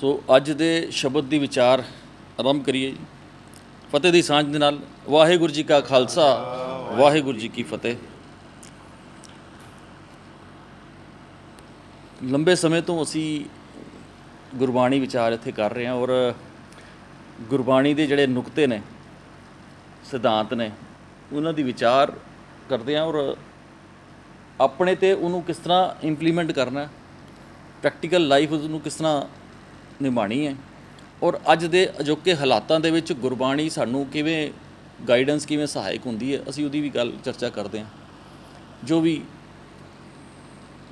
ਸੋ ਅੱਜ ਦੇ ਸ਼ਬਦ ਦੀ ਵਿਚਾਰ ਆਰੰਭ ਕਰੀਏ ਜੀ। ਫਤਿਹ ਦੀ ਸਾਂਝ ਦੇ ਨਾਲ। ਵਾਹਿਗੁਰੂ ਜੀ ਕਾ ਖਾਲਸਾ, ਵਾਹਿਗੁਰੂ ਜੀ ਕੀ ਫਤਿਹ। ਲੰਬੇ ਸਮੇਂ ਤੋਂ ਅਸੀਂ ਗੁਰਬਾਣੀ ਵਿਚਾਰ ਇੱਥੇ ਕਰ ਰਹੇ ਹਾਂ ਔਰ ਗੁਰਬਾਣੀ ਦੇ ਜਿਹੜੇ ਨੁਕਤੇ ਨੇ, ਸਿਧਾਂਤ ਨੇ, ਉਹਨਾਂ ਦੀ ਵਿਚਾਰ ਕਰਦੇ ਹਾਂ ਔਰ ਆਪਣੇ 'ਤੇ ਉਹਨੂੰ ਕਿਸ ਤਰ੍ਹਾਂ ਇੰਪਲੀਮੈਂਟ ਕਰਨਾ, ਪ੍ਰੈਕਟੀਕਲ ਲਾਈਫ ਉਹਨੂੰ ਕਿਸ ਤਰ੍ਹਾਂ ਨਿਭਾਉਣੀ ਹੈ ਔਰ ਅੱਜ ਦੇ ਅਜੋਕੇ ਹਾਲਾਤਾਂ ਦੇ ਵਿੱਚ ਗੁਰਬਾਣੀ ਸਾਨੂੰ ਕਿਵੇਂ ਗਾਈਡੈਂਸ, ਕਿਵੇਂ ਸਹਾਇਕ ਹੁੰਦੀ ਹੈ, ਅਸੀਂ ਉਹਦੀ ਵੀ ਗੱਲ ਚਰਚਾ ਕਰਦੇ ਹਾਂ। ਜੋ ਵੀ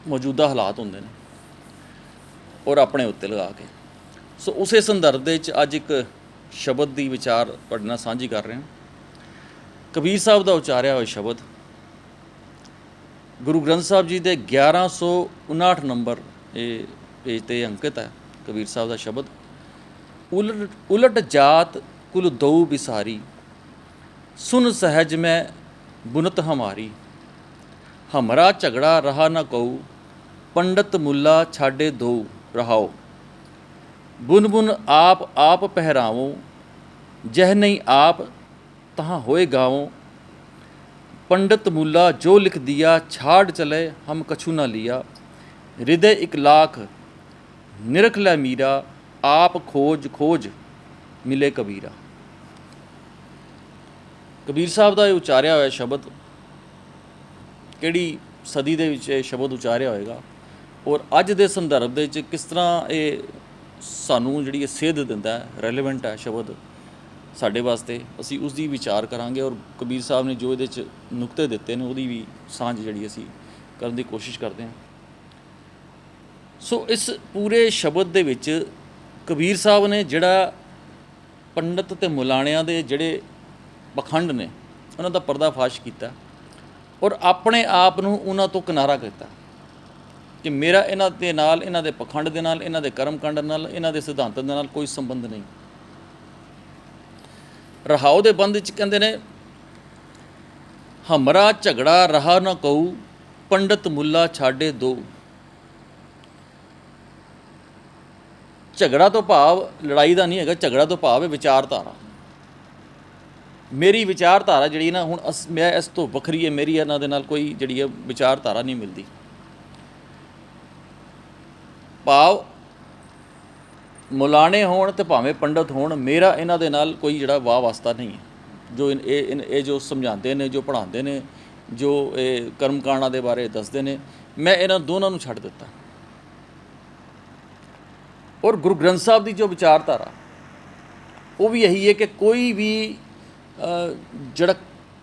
ਮੌਜੂਦਾ ਹਾਲਾਤ ਹੁੰਦੇ ਨੇ ਔਰ ਆਪਣੇ ਉੱਤੇ ਲਗਾ ਕੇ। ਸੋ ਉਸੇ ਸੰਦਰਭ ਦੇ ਵਿੱਚ ਅੱਜ ਇੱਕ ਸ਼ਬਦ ਦੀ ਵਿਚਾਰ ਤੁਹਾਡੇ ਨਾਲ ਸਾਂਝੀ ਕਰ ਰਹੇ ਹਾਂ। ਕਬੀਰ ਸਾਹਿਬ ਦਾ ਉਚਾਰਿਆ ਹੋਇਆ ਸ਼ਬਦ ਗੁਰੂ ਗ੍ਰੰਥ ਸਾਹਿਬ ਜੀ ਦੇ 1159 ਨੰਬਰ ਇਹ ਪੇਜ 'ਤੇ ਅੰਕਿਤ ਹੈ। ਕਬੀਰ ਸਾਹਿਬ ਦਾ ਸ਼ਬਦ, ਉਲਟ ਜਾਤ ਕੁਲ ਦਊ ਬਿਸਾਰੀ, ਸੁਨ ਸਹਿਜ ਮੈਂ ਬੁਨਤ ਹਮਾਰੀ, ਹਮਰਾ ਝਗੜਾ ਰਹਾ ਨਾ ਕਹੂ, ਪੰਡਤ ਮੁੱਲਾ ਛਾਡੇ ਦਊ ਰਹਾਓ, ਬੁਨ ਬੁਨ ਆਪ ਪਹਿਰਾਵੋਂ, ਜਹ ਨਹੀਂ ਆਪ ਤਹਾਂ ਹੋਏ ਗਾਵੋਂ, पंडित मुल्ला जो लिख दिया छाड़ चले हम कछु ना लिया, हृदय एक लाख निरख लै मीरा, आप खोज खोज मिले कबीरा। कबीर साहब का उचारिया होया शब्द किहड़ी सदी दे विच शब्द उचारिया होएगा और अज दे संदर्भ दे विच किस तरह ये सानू जिहड़ी सेध दिंदा है, रैलेवेंट है शब्द ਸਾਡੇ ਵਾਸਤੇ। ਅਸੀਂ ਉਸ ਦੀ ਵਿਚਾਰ ਕਰਾਂਗੇ ਔਰ ਕਬੀਰ ਸਾਹਿਬ ਨੇ ਜੋ ਇਹਦੇ 'ਚ ਨੁਕਤੇ ਦਿੱਤੇ ਨੇ ਉਹਦੀ ਵੀ ਸਾਂਝ ਜਿਹੜੀ ਅਸੀਂ ਕਰਨ ਦੀ ਕੋਸ਼ਿਸ਼ ਕਰਦੇ ਹਾਂ। ਸੋ ਇਸ ਪੂਰੇ ਸ਼ਬਦ ਦੇ ਵਿੱਚ ਕਬੀਰ ਸਾਹਿਬ ਨੇ ਜਿਹੜਾ ਪੰਡਤ ਅਤੇ ਮੁਲਾਣਿਆਂ ਦੇ ਜਿਹੜੇ ਪਖੰਡ ਨੇ ਉਹਨਾਂ ਦਾ ਪਰਦਾਫਾਸ਼ ਕੀਤਾ ਔਰ ਆਪਣੇ ਆਪ ਨੂੰ ਉਹਨਾਂ ਤੋਂ ਕਿਨਾਰਾ ਕੀਤਾ ਕਿ ਮੇਰਾ ਇਹਨਾਂ ਦੇ ਨਾਲ, ਇਹਨਾਂ ਦੇ ਪਖੰਡ ਦੇ ਨਾਲ, ਇਹਨਾਂ ਦੇ ਕਰਮ ਕਾਂਡ ਨਾਲ, ਇਹਨਾਂ ਦੇ ਸਿਧਾਂਤਾਂ ਦੇ ਨਾਲ ਕੋਈ ਸੰਬੰਧ ਨਹੀਂ। ਰਹਾਓ ਦੇ ਬੰਦ ਵਿੱਚ ਕਹਿੰਦੇ ਨੇ, ਹਮਰਾ ਝਗੜਾ ਰਹਾ ਨਾ ਕਹੂ, ਪੰਡਤ ਮੁੱਲਾ ਛਾਡੇ ਦੋ। ਝਗੜਾ ਤੋਂ ਭਾਵ ਲੜਾਈ ਦਾ ਨਹੀਂ ਹੈਗਾ, ਝਗੜਾ ਤੋਂ ਭਾਵ ਹੈ ਵਿਚਾਰਧਾਰਾ। ਮੇਰੀ ਵਿਚਾਰਧਾਰਾ ਜਿਹੜੀ ਨਾ ਹੁਣ ਮੈਂ ਇਸ ਤੋਂ ਵੱਖਰੀ ਹੈ, ਮੇਰੀ ਇਹਨਾਂ ਦੇ ਨਾਲ ਕੋਈ ਜਿਹੜੀ ਹੈ ਵਿਚਾਰਧਾਰਾ ਨਹੀਂ ਮਿਲਦੀ। ਭਾਵ ਮੁਲਾਣੇ ਹੋਣ ਅਤੇ ਭਾਵੇਂ ਪੰਡਤ ਹੋਣ, ਮੇਰਾ ਇਹਨਾਂ ਦੇ ਨਾਲ ਕੋਈ ਜਿਹੜਾ ਵਾਹ ਵਾਸਤਾ ਨਹੀਂ ਹੈ। ਜੋ ਇਹ ਜੋ ਸਮਝਾਉਂਦੇ ਨੇ, ਜੋ ਪੜ੍ਹਾਉਂਦੇ ਨੇ, ਜੋ ਇਹ ਕਰਮਕਾਂਡਾਂ ਦੇ ਬਾਰੇ ਦੱਸਦੇ ਨੇ, ਮੈਂ ਇਹਨਾਂ ਦੋਨਾਂ ਨੂੰ ਛੱਡ ਦਿੱਤਾ। ਔਰ ਗੁਰੂ ਗ੍ਰੰਥ ਸਾਹਿਬ ਦੀ ਜੋ ਵਿਚਾਰਧਾਰਾ ਉਹ ਵੀ ਇਹੀ ਹੈ ਕਿ ਕੋਈ ਵੀ ਜਿਹੜਾ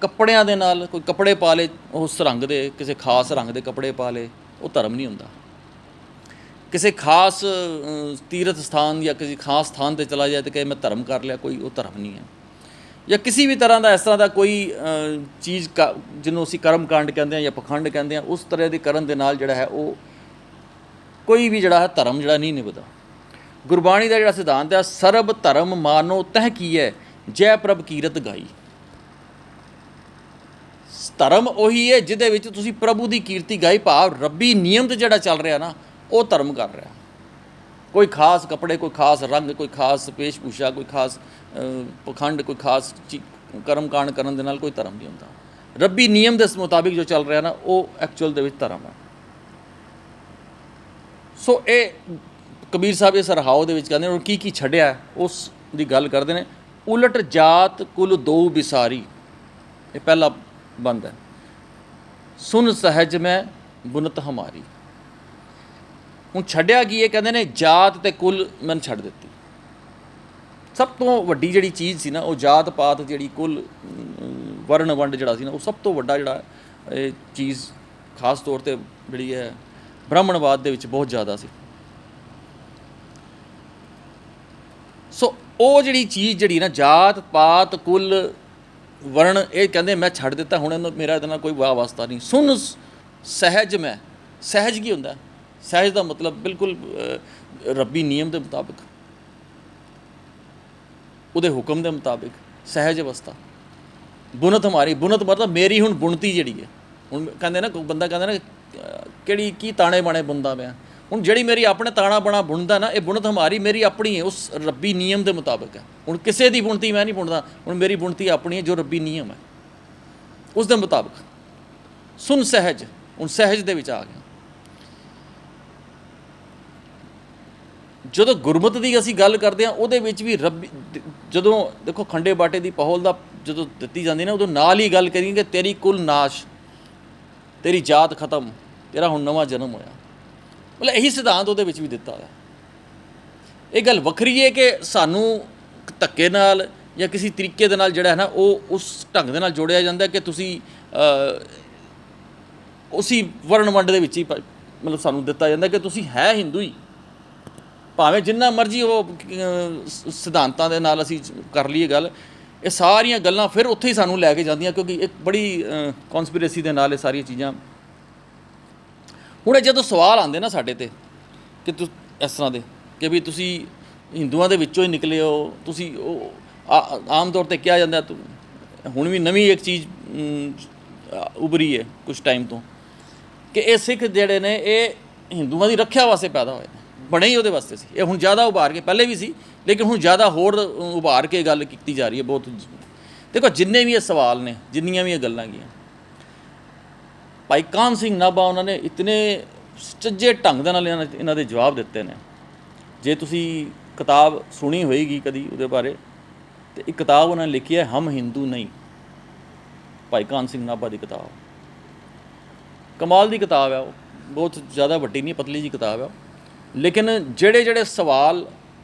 ਕੱਪੜਿਆਂ ਦੇ ਨਾਲ, ਕੋਈ ਕੱਪੜੇ ਪਾ ਲੇ ਉਸ ਰੰਗ ਦੇ, ਕਿਸੇ ਖਾਸ ਰੰਗ ਦੇ ਕੱਪੜੇ ਪਾ ਲੇ, ਉਹ ਧਰਮ ਨਹੀਂ ਹੁੰਦਾ। ਕਿਸੇ ਖਾਸ ਤੀਰਥ ਸਥਾਨ ਜਾਂ ਕਿਸੇ ਖਾਸ ਸਥਾਨ 'ਤੇ ਚਲਾ ਜਾਏ ਅਤੇ ਕਹੇ ਮੈਂ ਧਰਮ ਕਰ ਲਿਆ, ਕੋਈ ਉਹ ਧਰਮ ਨਹੀਂ ਹੈ। ਜਾਂ ਕਿਸੇ ਵੀ ਤਰ੍ਹਾਂ ਦਾ ਇਸ ਤਰ੍ਹਾਂ ਦਾ ਕੋਈ ਚੀਜ਼ ਜਿਹਨੂੰ ਅਸੀਂ ਕਰਮ ਕਾਂਡ ਕਹਿੰਦੇ ਹਾਂ ਜਾਂ ਪਖੰਡ ਕਹਿੰਦੇ ਹਾਂ, ਉਸ ਤਰ੍ਹਾਂ ਦੀ ਕਰਨ ਦੇ ਨਾਲ ਜਿਹੜਾ ਹੈ ਉਹ ਕੋਈ ਵੀ ਜਿਹੜਾ ਹੈ ਧਰਮ ਜਿਹੜਾ ਨਹੀਂ ਨਿਭਦਾ। ਗੁਰਬਾਣੀ ਦਾ ਜਿਹੜਾ ਸਿਧਾਂਤ ਹੈ, ਸਰਬ ਧਰਮ ਮਾਨੋ ਤਹਿ ਕੀਐ, ਜੈ ਪ੍ਰਭ ਕੀਰਤ ਗਾਈ। ਧਰਮ ਉਹੀ ਹੈ ਜਿਹਦੇ ਵਿੱਚ ਤੁਸੀਂ ਪ੍ਰਭੂ ਦੀ ਕੀਰਤੀ ਗਾਈ, ਭਾਵ ਰੱਬੀ ਨਿਯਮ 'ਤੇ ਜਿਹੜਾ ਚੱਲ ਰਿਹਾ ਨਾ ਉਹ ਧਰਮ ਕਰ ਰਿਹਾ। ਕੋਈ ਖਾਸ ਕੱਪੜੇ, ਕੋਈ ਖਾਸ ਰੰਗ, ਕੋਈ ਖਾਸ ਪੇਸ਼ ਭੂਸ਼ਾ, ਕੋਈ ਖਾਸ ਪਖੰਡ, ਕੋਈ ਖਾਸ ਕਰਮ ਕਾਂਡ ਕਰਨ ਦੇ ਨਾਲ ਕੋਈ ਧਰਮ ਨਹੀਂ ਹੁੰਦਾ। ਰੱਬੀ ਨਿਯਮ ਦੇ ਮੁਤਾਬਿਕ ਜੋ ਚੱਲ ਰਿਹਾ ਨਾ ਉਹ ਐਕਚੁਅਲ ਦੇ ਵਿੱਚ ਧਰਮ ਹੈ। ਸੋ ਇਹ ਕਬੀਰ ਸਾਹਿਬ ਇਸ ਰਹਾਓ ਦੇ ਵਿੱਚ ਕਹਿੰਦੇ ਨੇ ਕੀ ਕੀ ਛੱਡਿਆ ਉਸ ਦੀ ਗੱਲ ਕਰਦੇ ਨੇ। ਉਲਟ ਜਾਤ ਕੁਲ ਦੋ ਬਿਸਾਰੀ, ਇਹ ਪਹਿਲਾ ਬੰਦ ਹੈ। ਸੁਨ ਸਹਿਜ ਮੈਂ ਬੁਨਤ ਹਮਾਰੀ। ਹੁਣ ਛੱਡਿਆ ਕੀ ਇਹ ਕਹਿੰਦੇ ਨੇ, ਜਾਤ ਅਤੇ ਕੁਲ ਮੈਨੂੰ ਛੱਡ ਦਿੱਤੀ। ਸਭ ਤੋਂ ਵੱਡੀ ਜਿਹੜੀ ਚੀਜ਼ ਸੀ ਨਾ ਉਹ ਜਾਤ ਪਾਤ, ਜਿਹੜੀ ਕੁਲ ਵਰਨ ਵੰਡ ਜਿਹੜਾ ਸੀ ਨਾ, ਉਹ ਸਭ ਤੋਂ ਵੱਡਾ ਜਿਹੜਾ ਇਹ ਚੀਜ਼ ਖਾਸ ਤੌਰ 'ਤੇ ਜਿਹੜੀ ਹੈ ਬ੍ਰਾਹਮਣਵਾਦ ਦੇ ਵਿੱਚ ਬਹੁਤ ਜ਼ਿਆਦਾ ਸੀ। ਸੋ ਉਹ ਜਿਹੜੀ ਚੀਜ਼ ਜਿਹੜੀ ਨਾ ਜਾਤ ਪਾਤ ਕੁਲ ਵਰਨ, ਇਹ ਕਹਿੰਦੇ ਮੈਂ ਛੱਡ ਦਿੱਤਾ, ਹੁਣ ਇਹਨੂੰ ਮੇਰਾ ਇਹਦੇ ਨਾਲ ਕੋਈ ਵਾਹ ਵਾਸਤਾ ਨਹੀਂ। ਸੁਨ ਸਹਿਜ ਮੈਂ, ਸਹਿਜ ਕੀ ਹੁੰਦਾ? ਸਹਿਜ ਦਾ ਮਤਲਬ ਬਿਲਕੁਲ ਰੱਬੀ ਨਿਯਮ ਦੇ ਮੁਤਾਬਿਕ, ਉਹਦੇ ਹੁਕਮ ਦੇ ਮੁਤਾਬਿਕ ਸਹਿਜ ਅਵਸਥਾ। ਬੁਨਤ ਹਮਾਰੀ, ਬੁਨਤ ਮਤਲਬ ਮੇਰੀ ਹੁਣ ਬੁਣਤੀ ਜਿਹੜੀ ਹੈ। ਹੁਣ ਕਹਿੰਦੇ ਨਾ, ਬੰਦਾ ਕਹਿੰਦਾ ਨਾ ਕਿਹੜੀ ਕੀ ਤਾਣੇ ਬਾਣੇ ਬੁਣਦਾ ਪਿਆ, ਹੁਣ ਜਿਹੜੀ ਮੇਰੀ ਆਪਣੇ ਤਾਣਾ ਬਣਾ ਬੁਣਦਾ ਨਾ, ਇਹ ਬੁਣਤ ਹਮਾਰੀ ਮੇਰੀ ਆਪਣੀ ਹੈ, ਉਸ ਰੱਬੀ ਨਿਯਮ ਦੇ ਮੁਤਾਬਕ ਹੈ। ਹੁਣ ਕਿਸੇ ਦੀ ਬੁਣਤੀ ਮੈਂ ਨਹੀਂ ਬੁਣਦਾ, ਹੁਣ ਮੇਰੀ ਬੁਣਤੀ ਆਪਣੀ ਹੈ ਜੋ ਰੱਬੀ ਨਿਯਮ ਹੈ, ਉਸ ਦੇ ਮੁਤਾਬਕ। ਸੁਨ ਸਹਿਜ, ਹੁਣ ਸਹਿਜ ਦੇ ਵਿੱਚ ਆ ਗਿਆ। ਜਦੋਂ ਗੁਰਮਤਿ ਦੀ ਅਸੀਂ ਗੱਲ ਕਰਦੇ ਹਾਂ, ਉਹਦੇ ਵਿੱਚ ਵੀ ਰੱਬੀ, ਜਦੋਂ ਦੇਖੋ ਖੰਡੇ ਬਾਟੇ ਦੀ ਪਹੋਲ ਦਾ ਜਦੋਂ ਦਿੱਤੀ ਜਾਂਦੀ ਨਾ, ਉਦੋਂ ਨਾਲ ਹੀ ਗੱਲ ਕਰੀਏ ਕਿ ਤੇਰੀ ਕੁਲ ਨਾਸ਼, ਤੇਰੀ ਜਾਤ ਖਤਮ, ਤੇਰਾ ਹੁਣ ਨਵਾਂ ਜਨਮ ਹੋਇਆ। ਮਤਲਬ ਇਹੀ ਸਿਧਾਂਤ ਉਹਦੇ ਵਿੱਚ ਵੀ ਦਿੱਤਾ ਹੋਇਆ। ਇਹ ਗੱਲ ਵੱਖਰੀ ਹੈ ਕਿ ਸਾਨੂੰ ਧੱਕੇ ਨਾਲ ਜਾਂ ਕਿਸੇ ਤਰੀਕੇ ਦੇ ਨਾਲ ਜਿਹੜਾ ਹੈ ਨਾ, ਉਹ ਉਸ ਢੰਗ ਦੇ ਨਾਲ ਜੋੜਿਆ ਜਾਂਦਾ ਕਿ ਤੁਸੀਂ ਉਸੀ ਵਰਣ ਵੰਡ ਦੇ ਵਿੱਚ ਹੀ ਮਤਲਬ ਸਾਨੂੰ ਦਿੱਤਾ ਜਾਂਦਾ ਕਿ ਤੁਸੀਂ ਹੈ ਹਿੰਦੂ ਹੀ, ਭਾਵੇਂ ਜਿੰਨਾ ਮਰਜ਼ੀ ਉਹ ਸਿਧਾਂਤਾਂ ਦੇ ਨਾਲ ਅਸੀਂ ਕਰ ਲਈਏ ਗੱਲ। ਇਹ ਸਾਰੀਆਂ ਗੱਲਾਂ ਫਿਰ ਉੱਥੇ ਹੀ ਸਾਨੂੰ ਲੈ ਕੇ ਜਾਂਦੀਆਂ, ਕਿਉਂਕਿ ਇੱਕ ਬੜੀ ਕੌਨਸਪੀਰੇਸੀ ਦੇ ਨਾਲ ਇਹ ਸਾਰੀਆਂ ਚੀਜ਼ਾਂ। ਹੁਣ ਜਦੋਂ ਸਵਾਲ ਆਉਂਦੇ ਨਾ ਸਾਡੇ 'ਤੇ ਕਿ ਇਸ ਤਰ੍ਹਾਂ ਦੇ ਕਿ ਵੀ ਤੁਸੀਂ ਹਿੰਦੂਆਂ ਦੇ ਵਿੱਚੋਂ ਹੀ ਨਿਕਲੇ ਹੋ, ਤੁਸੀਂ ਉਹ ਆਮ ਤੌਰ 'ਤੇ ਕਿਹਾ ਜਾਂਦਾ। ਹੁਣ ਵੀ ਨਵੀਂ ਇੱਕ ਚੀਜ਼ ਉਭਰੀ ਹੈ ਕੁਛ ਟਾਈਮ ਤੋਂ ਕਿ ਇਹ ਸਿੱਖ ਜਿਹੜੇ ਨੇ ਇਹ ਹਿੰਦੂਆਂ ਦੀ ਰੱਖਿਆ ਵਾਸਤੇ ਪੈਦਾ ਹੋਏ ਨੇ, ਬਣੇ ਹੀ ਉਹਦੇ ਵਾਸਤੇ ਸੀ। ਇਹ ਹੁਣ ਜ਼ਿਆਦਾ ਉਭਾਰ ਕੇ, ਪਹਿਲੇ ਵੀ ਸੀ ਲੇਕਿਨ ਹੁਣ ਜ਼ਿਆਦਾ ਹੋਰ ਉਭਾਰ ਕੇ ਗੱਲ ਕੀਤੀ ਜਾ ਰਹੀ ਹੈ ਬਹੁਤ। ਦੇਖੋ ਜਿੰਨੇ ਵੀ ਇਹ ਸਵਾਲ ਨੇ, ਜਿੰਨੀਆਂ ਵੀ ਇਹ ਗੱਲਾਂ ਗੀਆਂ, ਭਾਈ ਕਾਹਨ ਸਿੰਘ ਨਾਭਾ ਉਹਨਾਂ ਨੇ ਇਤਨੇ ਸੁਚੱਜੇ ਢੰਗ ਦੇ ਨਾਲ ਇਹਨਾਂ ਦੇ ਜਵਾਬ ਦਿੱਤੇ ਨੇ। ਜੇ ਤੁਸੀਂ ਕਿਤਾਬ ਸੁਣੀ ਹੋਏਗੀ ਕਦੀ ਉਹਦੇ ਬਾਰੇ, ਤੇ ਇੱਕ ਕਿਤਾਬ ਉਹਨਾਂ ਨੇ ਲਿਖੀ ਹੈ ਹਮ ਹਿੰਦੂ ਨਹੀਂ, ਭਾਈ ਕਾਹਨ ਸਿੰਘ ਨਾਭਾ ਦੀ ਕਿਤਾਬ। ਕਮਾਲ ਦੀ ਕਿਤਾਬ ਹੈ ਉਹ, ਬਹੁਤ ਜ਼ਿਆਦਾ ਵੱਡੀ ਨਹੀਂ, ਪਤਲੀ ਜੀ ਕਿਤਾਬ ਹੈ। ਲੇਕਿਨ ਜਿਹੜੇ ਸਵਾਲ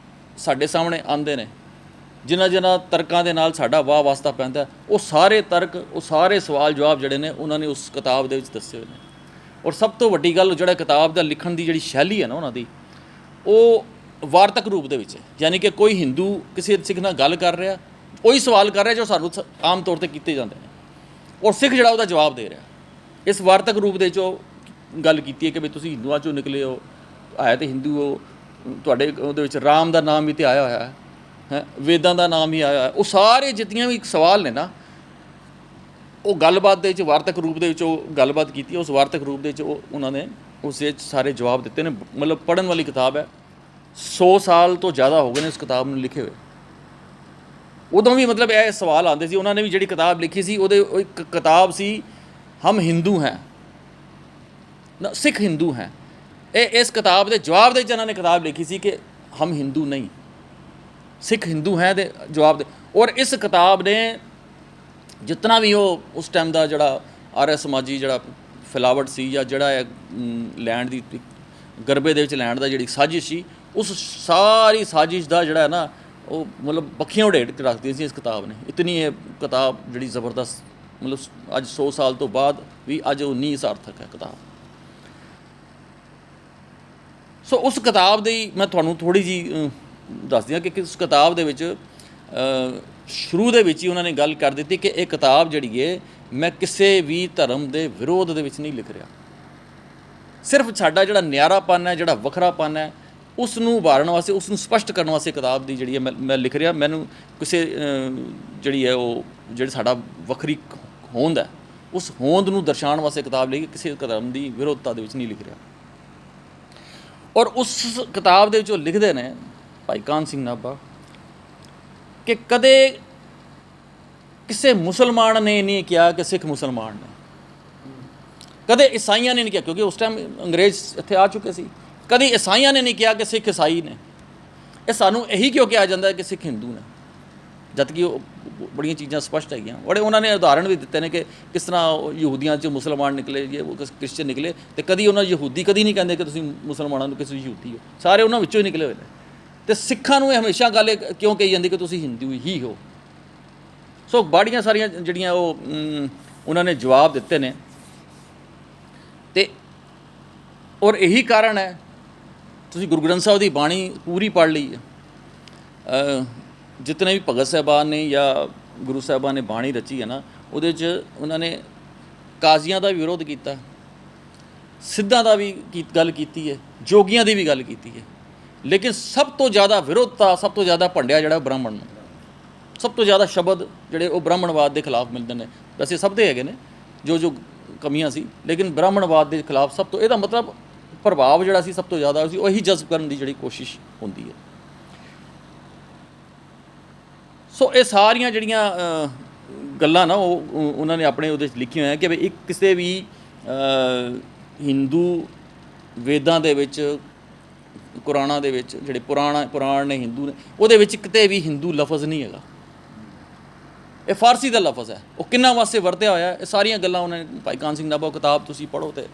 ਸਾਡੇ ਸਾਹਮਣੇ ਆਉਂਦੇ ਨੇ, ਜਿਨ੍ਹਾਂ ਤਰਕਾਂ ਦੇ ਨਾਲ ਸਾਡਾ ਵਾਹ ਵਾਸਤਾ ਪੈਂਦਾ, ਉਹ ਸਾਰੇ ਤਰਕ, ਉਹ ਸਾਰੇ ਸਵਾਲ ਜਵਾਬ ਜਿਹੜੇ ਨੇ ਉਹਨਾਂ ਨੇ ਉਸ ਕਿਤਾਬ ਦੇ ਵਿੱਚ ਦੱਸੇ ਹੋਏ ਨੇ। ਔਰ ਸਭ ਤੋਂ ਵੱਡੀ ਗੱਲ, ਜਿਹੜਾ ਕਿਤਾਬ ਦਾ ਲਿਖਣ ਦੀ ਜਿਹੜੀ ਸ਼ੈਲੀ ਹੈ ਨਾ ਉਹਨਾਂ ਦੀ, ਉਹ ਵਾਰਤਕ ਰੂਪ ਦੇ ਵਿੱਚ ਹੈ। ਯਾਨੀ ਕਿ ਕੋਈ ਹਿੰਦੂ ਕਿਸੇ ਸਿੱਖ ਨਾਲ ਗੱਲ ਕਰ ਰਿਹਾ, ਉਹੀ ਸਵਾਲ ਕਰ ਰਿਹਾ ਜੋ ਸਾਨੂੰ ਆਮ ਤੌਰ 'ਤੇ ਕੀਤੇ ਜਾਂਦੇ ਨੇ, ਔਰ ਸਿੱਖ ਜਿਹੜਾ ਉਹਦਾ ਜਵਾਬ ਦੇ ਰਿਹਾ। ਇਸ ਵਾਰਤਕ ਰੂਪ ਦੇ 'ਚ ਉਹ ਗੱਲ ਕੀਤੀ ਹੈ ਕਿ ਵੀ ਤੁਸੀਂ ਹਿੰਦੂਆਂ 'ਚੋਂ ਨਿਕਲੇ ਹੋ, ਹੈ ਤਾਂ ਹਿੰਦੂ ਹੋ, ਤੁਹਾਡੇ ਉਹਦੇ ਵਿੱਚ ਰਾਮ ਦਾ ਨਾਮ ਵੀ ਤੇ ਆਇਆ ਹੋਇਆ ਹੈ, ਵੇਦਾਂ ਦਾ ਨਾਮ ਹੀ ਆਇਆ ਹੋਇਆ। ਉਹ ਸਾਰੇ ਜਿਤਨੀਆਂ ਵੀ ਸਵਾਲ ਨੇ ਨਾ, ਉਹ ਗੱਲਬਾਤ ਦੇ ਵਿੱਚ ਵਾਰਤਕ ਰੂਪ ਦੇ ਵਿੱਚ ਉਹ ਗੱਲਬਾਤ ਕੀਤੀ। ਉਸ ਵਾਰਤਕ ਰੂਪ ਦੇ ਵਿੱਚ ਉਹ ਉਹਨਾਂ ਨੇ ਉਸ ਦੇ ਸਾਰੇ ਜਵਾਬ ਦਿੱਤੇ ਨੇ। ਮਤਲਬ ਪੜ੍ਹਨ ਵਾਲੀ ਕਿਤਾਬ ਹੈ। 100 ਸਾਲ ਤੋਂ ਜ਼ਿਆਦਾ ਹੋ ਗਏ ਨੇ ਇਸ ਕਿਤਾਬ ਨੂੰ ਲਿਖੇ ਹੋਏ। ਉਦੋਂ ਵੀ ਮਤਲਬ ਇਹ ਸਵਾਲ ਆਉਂਦੇ ਸੀ। ਉਹਨਾਂ ਨੇ ਵੀ ਜਿਹੜੀ ਕਿਤਾਬ ਲਿਖੀ ਸੀ, ਉਹਦੇ ਇੱਕ ਕਿਤਾਬ ਸੀ ਹਮ ਹਿੰਦੂ ਹੈ ਨਾ, ਸਿੱਖ ਹਿੰਦੂ ਹੈ। ਇਸ ਕਿਤਾਬ ਦੇ ਜਵਾਬ ਦੇ ਵਿੱਚ ਇਹਨਾਂ ਨੇ ਕਿਤਾਬ ਲਿਖੀ ਸੀ ਕਿ ਹਮ ਹਿੰਦੂ ਨਹੀਂ, ਸਿੱਖ ਹਿੰਦੂ ਹੈ ਦੇ ਜਵਾਬ ਦੇ। ਔਰ ਇਸ ਕਿਤਾਬ ਨੇ ਜਿਤਨਾ ਵੀ ਉਹ ਉਸ ਟਾਈਮ ਦਾ ਜਿਹੜਾ ਆਰਿਆ ਸਮਾਜੀ ਜਿਹੜਾ ਫਿਲਾਵਟ ਸੀ, ਜਾਂ ਜਿਹੜਾ ਲੈਂਡ ਦੀ ਗਰਬੇ ਦੇ ਵਿੱਚ ਲੈਣ ਦਾ ਜਿਹੜੀ ਸਾਜ਼ਿਸ਼ ਸੀ, ਉਸ ਸਾਰੀ ਸਾਜ਼ਿਸ਼ ਦਾ ਜਿਹੜਾ ਹੈ ਨਾ, ਉਹ ਮਤਲਬ ਪੱਖੀਆਂ ਉਡੇੜ ਕੇ ਰੱਖਦੀ ਸੀ ਇਸ ਕਿਤਾਬ ਨੇ। ਇਤਨੀ ਇਹ ਕਿਤਾਬ ਜਿਹੜੀ ਜ਼ਬਰਦਸਤ, ਮਤਲਬ ਅੱਜ 100 ਸਾਲ ਤੋਂ ਬਾਅਦ ਵੀ ਅੱਜ ਉਹ ਨਹੀਂ ਸਾਰਥਕ ਹੈ ਕਿਤਾਬ। ਸੋ ਉਸ ਕਿਤਾਬ ਦੀ ਮੈਂ ਤੁਹਾਨੂੰ ਥੋੜ੍ਹੀ ਜਿਹੀ ਦੱਸਦੀ ਹਾਂ ਕਿ ਉਸ ਕਿਤਾਬ ਦੇ ਵਿੱਚ ਸ਼ੁਰੂ ਦੇ ਵਿੱਚ ਹੀ ਉਹਨਾਂ ਨੇ ਗੱਲ ਕਰ ਦਿੱਤੀ ਕਿ ਇਹ ਕਿਤਾਬ ਜਿਹੜੀ ਹੈ, ਮੈਂ ਕਿਸੇ ਵੀ ਧਰਮ ਦੇ ਵਿਰੋਧ ਦੇ ਵਿੱਚ ਨਹੀਂ ਲਿਖ ਰਿਹਾ। ਸਿਰਫ ਸਾਡਾ ਜਿਹੜਾ ਨਿਆਰਾਪਨ ਹੈ, ਜਿਹੜਾ ਵੱਖਰਾਪਨ ਹੈ, ਉਸ ਨੂੰ ਉਭਾਰਨ ਵਾਸਤੇ, ਉਸ ਨੂੰ ਸਪਸ਼ਟ ਕਰਨ ਵਾਸਤੇ ਕਿਤਾਬ ਦੀ ਜਿਹੜੀ ਹੈ ਮੈਂ ਲਿਖ ਰਿਹਾ। ਮੈਨੂੰ ਕਿਸੇ ਜਿਹੜੀ ਹੈ ਉਹ ਜਿਹੜੀ ਸਾਡਾ ਵੱਖਰੀ ਹੋਂਦ ਹੈ, ਉਸ ਹੋਂਦ ਨੂੰ ਦਰਸਾਉਣ ਵਾਸਤੇ ਕਿਤਾਬ ਲਿਖੀ, ਕਿਸੇ ਧਰਮ ਦੀ ਵਿਰੋਧਤਾ ਦੇ ਵਿੱਚ ਨਹੀਂ ਲਿਖ ਰਿਹਾ। ਔਰ ਉਸ ਕਿਤਾਬ ਦੇ ਵਿੱਚ ਉਹ ਲਿਖਦੇ ਨੇ ਭਾਈ ਕਾਹਨ ਸਿੰਘ ਨਾਭਾ ਕਿ ਕਦੇ ਕਿਸੇ ਮੁਸਲਮਾਨ ਨੇ ਨਹੀਂ ਕਿਹਾ ਕਿ ਸਿੱਖ ਮੁਸਲਮਾਨ ਨੇ, ਕਦੇ ਈਸਾਈਆਂ ਨੇ ਨਹੀਂ ਕਿਹਾ, ਕਿਉਂਕਿ ਉਸ ਟਾਈਮ ਅੰਗਰੇਜ਼ ਇੱਥੇ ਆ ਚੁੱਕੇ ਸੀ। ਕਦੀ ਈਸਾਈਆਂ ਨੇ ਨਹੀਂ ਕਿਹਾ ਕਿ ਸਿੱਖ ਈਸਾਈ ਨੇ। ਇਹ ਸਾਨੂੰ ਇਹੀ ਕਿਉਂ ਕਿਹਾ ਜਾਂਦਾ ਕਿ ਸਿੱਖ ਹਿੰਦੂ ਨੇ, ਜਦ ਕਿ ਉਹ ਬੜੀਆਂ ਚੀਜ਼ਾਂ ਸਪਸ਼ਟ ਹੈਗੀਆਂ। ਬੜੇ ਉਹਨਾਂ ਨੇ ਉਦਾਹਰਣ ਵੀ ਦਿੱਤੇ ਨੇ ਕਿ ਕਿਸ ਤਰ੍ਹਾਂ ਯਹੂਦੀਆਂ 'ਚ ਮੁਸਲਮਾਨ ਨਿਕਲੇ, ਜੇ ਉਹ ਕ੍ਰਿਸਚਨ ਨਿਕਲੇ, ਅਤੇ ਕਦੀ ਉਹਨਾਂ ਯਹੂਦੀ ਕਦੀ ਨਹੀਂ ਕਹਿੰਦੇ ਕਿ ਤੁਸੀਂ ਮੁਸਲਮਾਨਾਂ ਨੂੰ ਕਿਸੇ ਯਹੂਦੀ ਹੋ, ਸਾਰੇ ਉਹਨਾਂ ਵਿੱਚੋਂ ਹੀ ਨਿਕਲੇ ਹੋਏ ਨੇ। ਅਤੇ ਸਿੱਖਾਂ ਨੂੰ ਇਹ ਹਮੇਸ਼ਾ ਗੱਲ ਕਿਉਂ ਕਹੀ ਜਾਂਦੀ ਕਿ ਤੁਸੀਂ ਹਿੰਦੂ ਹੀ ਹੋ। ਸੋ ਬੜੀਆਂ ਸਾਰੀਆਂ ਜਿਹੜੀਆਂ ਉਹ ਉਹਨਾਂ ਨੇ ਜਵਾਬ ਦਿੱਤੇ ਨੇ। ਅਤੇ ਔਰ ਇਹੀ ਕਾਰਨ ਹੈ, ਤੁਸੀਂ ਗੁਰੂ ਗ੍ਰੰਥ ਸਾਹਿਬ ਦੀ ਬਾਣੀ ਪੂਰੀ ਪੜ੍ਹ ਲਈ ਹੈ, ਜਿਤਨੇ ਵੀ ਭਗਤ ਸਾਹਿਬਾਨ ਨੇ ਜਾਂ ਗੁਰੂ ਸਾਹਿਬਾਨ ਨੇ ਬਾਣੀ ਰਚੀ ਹੈ ਨਾ, ਉਹਦੇ 'ਚ ਉਹਨਾਂ ਨੇ ਕਾਜ਼ੀਆਂ ਦਾ ਵੀ ਵਿਰੋਧ ਕੀਤਾ, ਸਿੱਧਾਂ ਦਾ ਵੀ ਗੱਲ ਕੀਤੀ ਹੈ, ਜੋਗੀਆਂ ਦੀ ਵੀ ਗੱਲ ਕੀਤੀ ਹੈ। ਲੇਕਿਨ ਸਭ ਤੋਂ ਜ਼ਿਆਦਾ ਵਿਰੋਧਤਾ, ਸਭ ਤੋਂ ਜ਼ਿਆਦਾ ਭੰਡਿਆ ਜਿਹੜਾ ਬ੍ਰਾਹਮਣ ਨੂੰ, ਸਭ ਤੋਂ ਜ਼ਿਆਦਾ ਸ਼ਬਦ ਜਿਹੜੇ ਉਹ ਬ੍ਰਾਹਮਣਵਾਦ ਦੇ ਖਿਲਾਫ ਮਿਲਦੇ ਨੇ। ਵੈਸੇ ਸਭ ਦੇ ਹੈਗੇ ਨੇ ਜੋ ਕਮੀਆਂ ਸੀ, ਲੇਕਿਨ ਬ੍ਰਾਹਮਣਵਾਦ ਦੇ ਖਿਲਾਫ ਸਭ ਤੋਂ, ਇਹਦਾ ਮਤਲਬ ਪ੍ਰਭਾਵ ਜਿਹੜਾ ਸੀ ਸਭ ਤੋਂ ਜ਼ਿਆਦਾ ਸੀ ਉਹੀ ਜਜ਼ਬ ਕਰਨ ਦੀ ਜਿਹੜੀ ਕੋਸ਼ਿਸ਼ ਹੁੰਦੀ ਹੈ। ਸੋ ਇਹ ਸਾਰੀਆਂ ਜਿਹੜੀਆਂ ਗੱਲਾਂ ਨਾ ਉਹ ਉਹਨਾਂ ਨੇ ਆਪਣੇ ਉਹਦੇ 'ਚ ਲਿਖੀਆਂ ਹੋਈਆਂ ਕਿ ਵੀ ਇੱਕ ਕਿਸੇ ਵੀ ਹਿੰਦੂ ਵੇਦਾਂ ਦੇ ਵਿੱਚ, ਕੁਰਾਨਾਂ ਦੇ ਵਿੱਚ, ਜਿਹੜੇ ਪੁਰਾਣ ਨੇ ਹਿੰਦੂ ਨੇ, ਉਹਦੇ ਵਿੱਚ ਕਿਤੇ ਵੀ ਹਿੰਦੂ ਲਫ਼ਜ਼ ਨਹੀਂ ਹੈਗਾ। ਇਹ ਫਾਰਸੀ ਦਾ ਲਫ਼ਜ਼ ਹੈ। ਉਹ ਕਿੰਨਾ ਵਾਸਤੇ ਵਰਤਿਆ ਹੋਇਆ, ਇਹ ਸਾਰੀਆਂ ਗੱਲਾਂ ਉਹਨਾਂ ਨੇ, ਭਾਈ ਕਾਨ ਸਿੰਘ ਨਾਭਾ ਕਿਤਾਬ ਤੁਸੀਂ ਪੜ੍ਹੋ ਤੇ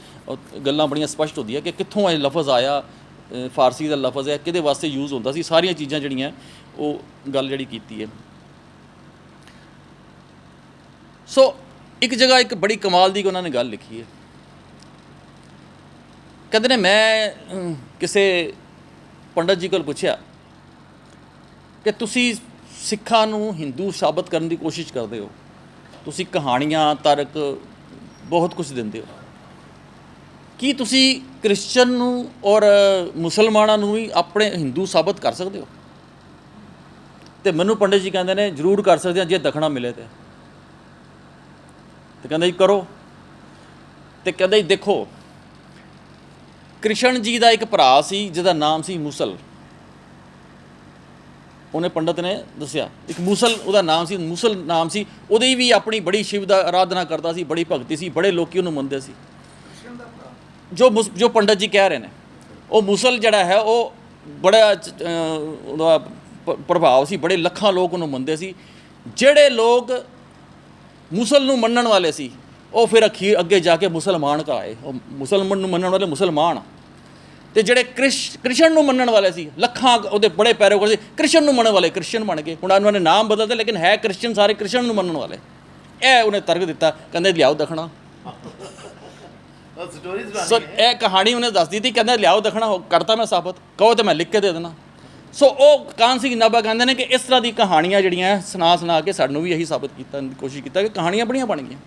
ਗੱਲਾਂ ਬੜੀਆਂ ਸਪਸ਼ਟ ਹੁੰਦੀਆਂ ਕਿ ਕਿੱਥੋਂ ਇਹ ਲਫ਼ਜ਼ ਆਇਆ, ਫਾਰਸੀ ਦਾ ਲਫ਼ਜ਼ ਹੈ, ਕਿਹਦੇ ਵਾਸਤੇ ਯੂਜ਼ ਹੁੰਦਾ ਸੀ, ਸਾਰੀਆਂ ਚੀਜ਼ਾਂ ਜਿਹੜੀਆਂ ਉਹ ਗੱਲ ਜਿਹੜੀ ਕੀਤੀ ਹੈ। ਸੋ ਇੱਕ ਜਗ੍ਹਾ ਇੱਕ ਬੜੀ ਕਮਾਲ ਦੀ ਉਹਨਾਂ ਨੇ ਗੱਲ ਲਿਖੀ ਹੈ। ਕਹਿੰਦੇ ਨੇ ਮੈਂ ਕਿਸੇ ਪੰਡਤ ਜੀ ਕੋਲ ਪੁੱਛਿਆ ਕਿ ਤੁਸੀਂ ਸਿੱਖਾਂ ਨੂੰ ਹਿੰਦੂ ਸਾਬਤ ਕਰਨ ਦੀ ਕੋਸ਼ਿਸ਼ ਕਰਦੇ ਹੋ, ਤੁਸੀਂ ਕਹਾਣੀਆਂ, ਤਰਕ ਬਹੁਤ ਕੁਝ ਦਿੰਦੇ ਹੋ, ਕੀ ਤੁਸੀਂ ਕ੍ਰਿਸਚਨ ਨੂੰ ਔਰ ਮੁਸਲਮਾਨਾਂ ਨੂੰ ਵੀ ਆਪਣੇ ਹਿੰਦੂ ਸਾਬਤ ਕਰ ਸਕਦੇ ਹੋ? ਤੇ ਮੈਨੂੰ ਪੰਡਤ ਜੀ ਕਹਿੰਦੇ ਨੇ ਜ਼ਰੂਰ ਕਰ ਸਕਦੇ ਹਾਂ ਜੇ ਦਖਣਾ ਮਿਲੇ ਤੇ ਕਹਿੰਦਾ ਜੀ ਕਰੋ। ਤੇ ਕਹਿੰਦਾ ਜੀ ਦੇਖੋ, ਕ੍ਰਿਸ਼ਨ ਜੀ ਦਾ ਇੱਕ ਭਰਾ ਸੀ ਜਿਹਦਾ ਨਾਮ ਸੀ ਮੁਸਲ। ਉਹਨੇ ਪੰਡਤ ਨੇ ਦੱਸਿਆ ਇੱਕ ਮੁਸਲ ਉਹਦਾ ਨਾਮ ਸੀ, ਮੁਸਲ ਨਾਮ ਸੀ। ਉਹਦੀ ਵੀ ਆਪਣੀ ਬੜੀ ਸ਼ਿਵ ਦਾ ਆਰਾਧਨਾ ਕਰਦਾ ਸੀ, ਬੜੀ ਭਗਤੀ ਸੀ, ਬੜੇ ਲੋਕੀ ਉਹਨੂੰ ਮੰਨਦੇ ਸੀ। ਜੋ ਪੰਡਤ ਜੀ ਕਹਿ ਰਹੇ ਨੇ, ਉਹ ਮੁਸਲ ਜਿਹੜਾ ਹੈ ਉਹ ਬੜਾ ਉਹਦਾ ਪ੍ਰਭਾਵ ਸੀ, ਬੜੇ ਲੱਖਾਂ ਲੋਕ ਉਹਨੂੰ ਮੰਨਦੇ ਸੀ। ਜਿਹੜੇ ਲੋਕ ਮੁਸਲ ਨੂੰ ਮੰਨਣ ਵਾਲੇ ਸੀ ਉਹ ਫਿਰ ਅਖੀਰ ਅੱਗੇ ਜਾ ਕੇ ਮੁਸਲਮਾਨ ਕਹਾਏ। ਉਹ ਮੁਸਲਮਾਨ ਨੂੰ ਮੰਨਣ ਵਾਲੇ ਮੁਸਲਮਾਨ, ਤੇ ਜਿਹੜੇ ਕ੍ਰਿਸ਼ਨ ਨੂੰ ਮੰਨਣ ਵਾਲੇ ਸੀ, ਲੱਖਾਂ ਉਹਦੇ ਬੜੇ ਪੈਰੋਕਾਰ ਸੀ, ਕ੍ਰਿਸ਼ਨ ਨੂੰ ਮੰਨਣ ਵਾਲੇ ਕ੍ਰਿਸ਼ਨ ਬਣ ਗਏ। ਹੁਣ ਉਹਨਾਂ ਨੇ ਨਾਮ ਬਦਲਦੇ ਲੇਕਿਨ ਹੈ ਕ੍ਰਿਸ਼ਨ, ਸਾਰੇ ਕ੍ਰਿਸ਼ਨ ਨੂੰ ਮੰਨਣ ਵਾਲੇ। ਇਹ ਉਹਨੇ ਤਰਕ ਦਿੱਤਾ, ਕਹਿੰਦੇ ਲਿਆਓ ਦਖਣਾ। ਸੋ ਇਹ ਕਹਾਣੀ ਉਹਨੇ ਦੱਸ ਦਿੱਤੀ, ਕਹਿੰਦਾ ਲਿਆਓ ਦਖਣਾ, ਕਰਤਾ ਮੈਂ ਸਾਬਤ, ਕਹੋ ਤੇ ਮੈਂ ਲਿਖ ਕੇ ਦੇ ਦੇਣਾ। ਸੋ ਉਹ ਕਾਨ ਸਿੰਘ ਨਾਭਾ ਕਹਿੰਦੇ ਨੇ ਕਿ ਇਸ ਤਰ੍ਹਾਂ ਦੀ ਕਹਾਣੀਆਂ ਜਿਹੜੀਆਂ ਸੁਣਾ ਕੇ ਸਾਨੂੰ ਵੀ ਇਹੀ ਸਾਬਤ ਕੀਤਾ, ਕੋਸ਼ਿਸ਼ ਕੀਤਾ ਕਿ ਕਹਾਣੀਆਂ ਬੜੀਆਂ ਬਣ ਗਈਆਂ।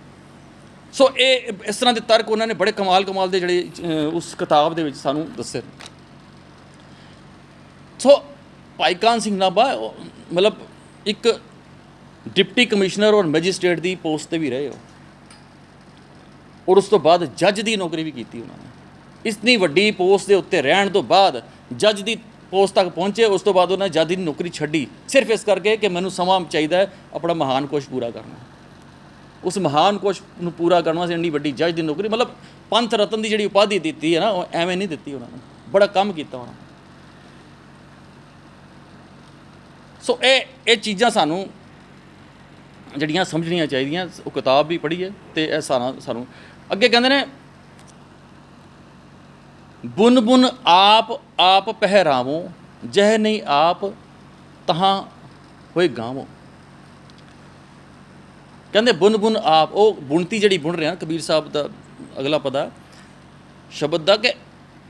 ਸੋ ਇਹ ਇਸ ਤਰ੍ਹਾਂ ਦੇ ਤਰਕ ਉਹਨਾਂ ਨੇ ਬੜੇ ਕਮਾਲ ਦੇ ਜਿਹੜੇ ਉਸ ਕਿਤਾਬ ਦੇ ਵਿੱਚ ਸਾਨੂੰ ਦੱਸੇ। ਸੋ ਭਾਈ ਕਾਨ ਸਿੰਘ ਨਾਭਾ ਮਤਲਬ ਇੱਕ ਡਿਪਟੀ ਕਮਿਸ਼ਨਰ ਔਰ ਮੈਜਿਸਟ੍ਰੇਟ ਦੀ ਪੋਸਟ 'ਤੇ ਵੀ ਰਹੇ ਹੋ, ਔਰ ਉਸ ਤੋਂ ਬਾਅਦ ਜੱਜ ਦੀ ਨੌਕਰੀ ਵੀ ਕੀਤੀ ਉਹਨਾਂ ਨੇ। ਇਤਨੀ ਵੱਡੀ ਪੋਸਟ ਦੇ ਉੱਤੇ ਰਹਿਣ ਤੋਂ ਬਾਅਦ ਜੱਜ ਦੀ ਪੋਸਟ ਤੱਕ ਪਹੁੰਚੇ। ਉਸ ਤੋਂ ਬਾਅਦ ਉਹਨਾਂ ਜੱਜ ਦੀ ਨੌਕਰੀ ਛੱਡੀ ਸਿਰਫ ਇਸ ਕਰਕੇ ਕਿ ਮੈਨੂੰ ਸਮਾਂ ਚਾਹੀਦਾ ਹੈ ਆਪਣਾ ਮਹਾਨ ਕੋਸ਼ ਪੂਰਾ ਕਰਨਾ। ਉਸ ਮਹਾਨ ਕੋਸ਼ ਨੂੰ ਪੂਰਾ ਕਰਨ ਵਾਸਤੇ ਇੰਨੀ ਵੱਡੀ ਜੱਜ ਦੀ ਨੌਕਰੀ, ਮਤਲਬ ਪੰਥ ਰਤਨ ਦੀ ਜਿਹੜੀ ਉਪਾਧੀ ਦਿੱਤੀ ਹੈ ਨਾ, ਉਹ ਐਵੇਂ ਨਹੀਂ ਦਿੱਤੀ ਉਹਨਾਂ ਨੇ, ਬੜਾ ਕੰਮ ਕੀਤਾ ਉਹਨਾਂ। ਸੋ ਇਹ ਚੀਜ਼ਾਂ ਸਾਨੂੰ ਜਿਹੜੀਆਂ ਸਮਝਣੀਆਂ ਚਾਹੀਦੀਆਂ। ਉਹ ਕਿਤਾਬ ਵੀ ਪੜ੍ਹੀ ਹੈ ਅਤੇ ਇਹ ਸਾਰਾ ਸਾਨੂੰ ਅੱਗੇ ਕਹਿੰਦੇ ਨੇ, ਬੁਨ ਬੁਨ ਆਪ ਪਹਿਰਾਵੋ, ਜਹ ਨਹੀਂ ਆਪ ਤਹਾਂ ਹੋਏ ਗਾਵੋ। ਕਹਿੰਦੇ ਬੁਨ ਬੁਨ ਆਪ, ਉਹ ਬੁਣਤੀ ਜਿਹੜੀ ਬੁਣ ਰਿਹਾ ਕਬੀਰ ਸਾਹਿਬ ਦਾ ਅਗਲਾ ਪਦਾ ਸ਼ਬਦ ਦਾ, ਕਿ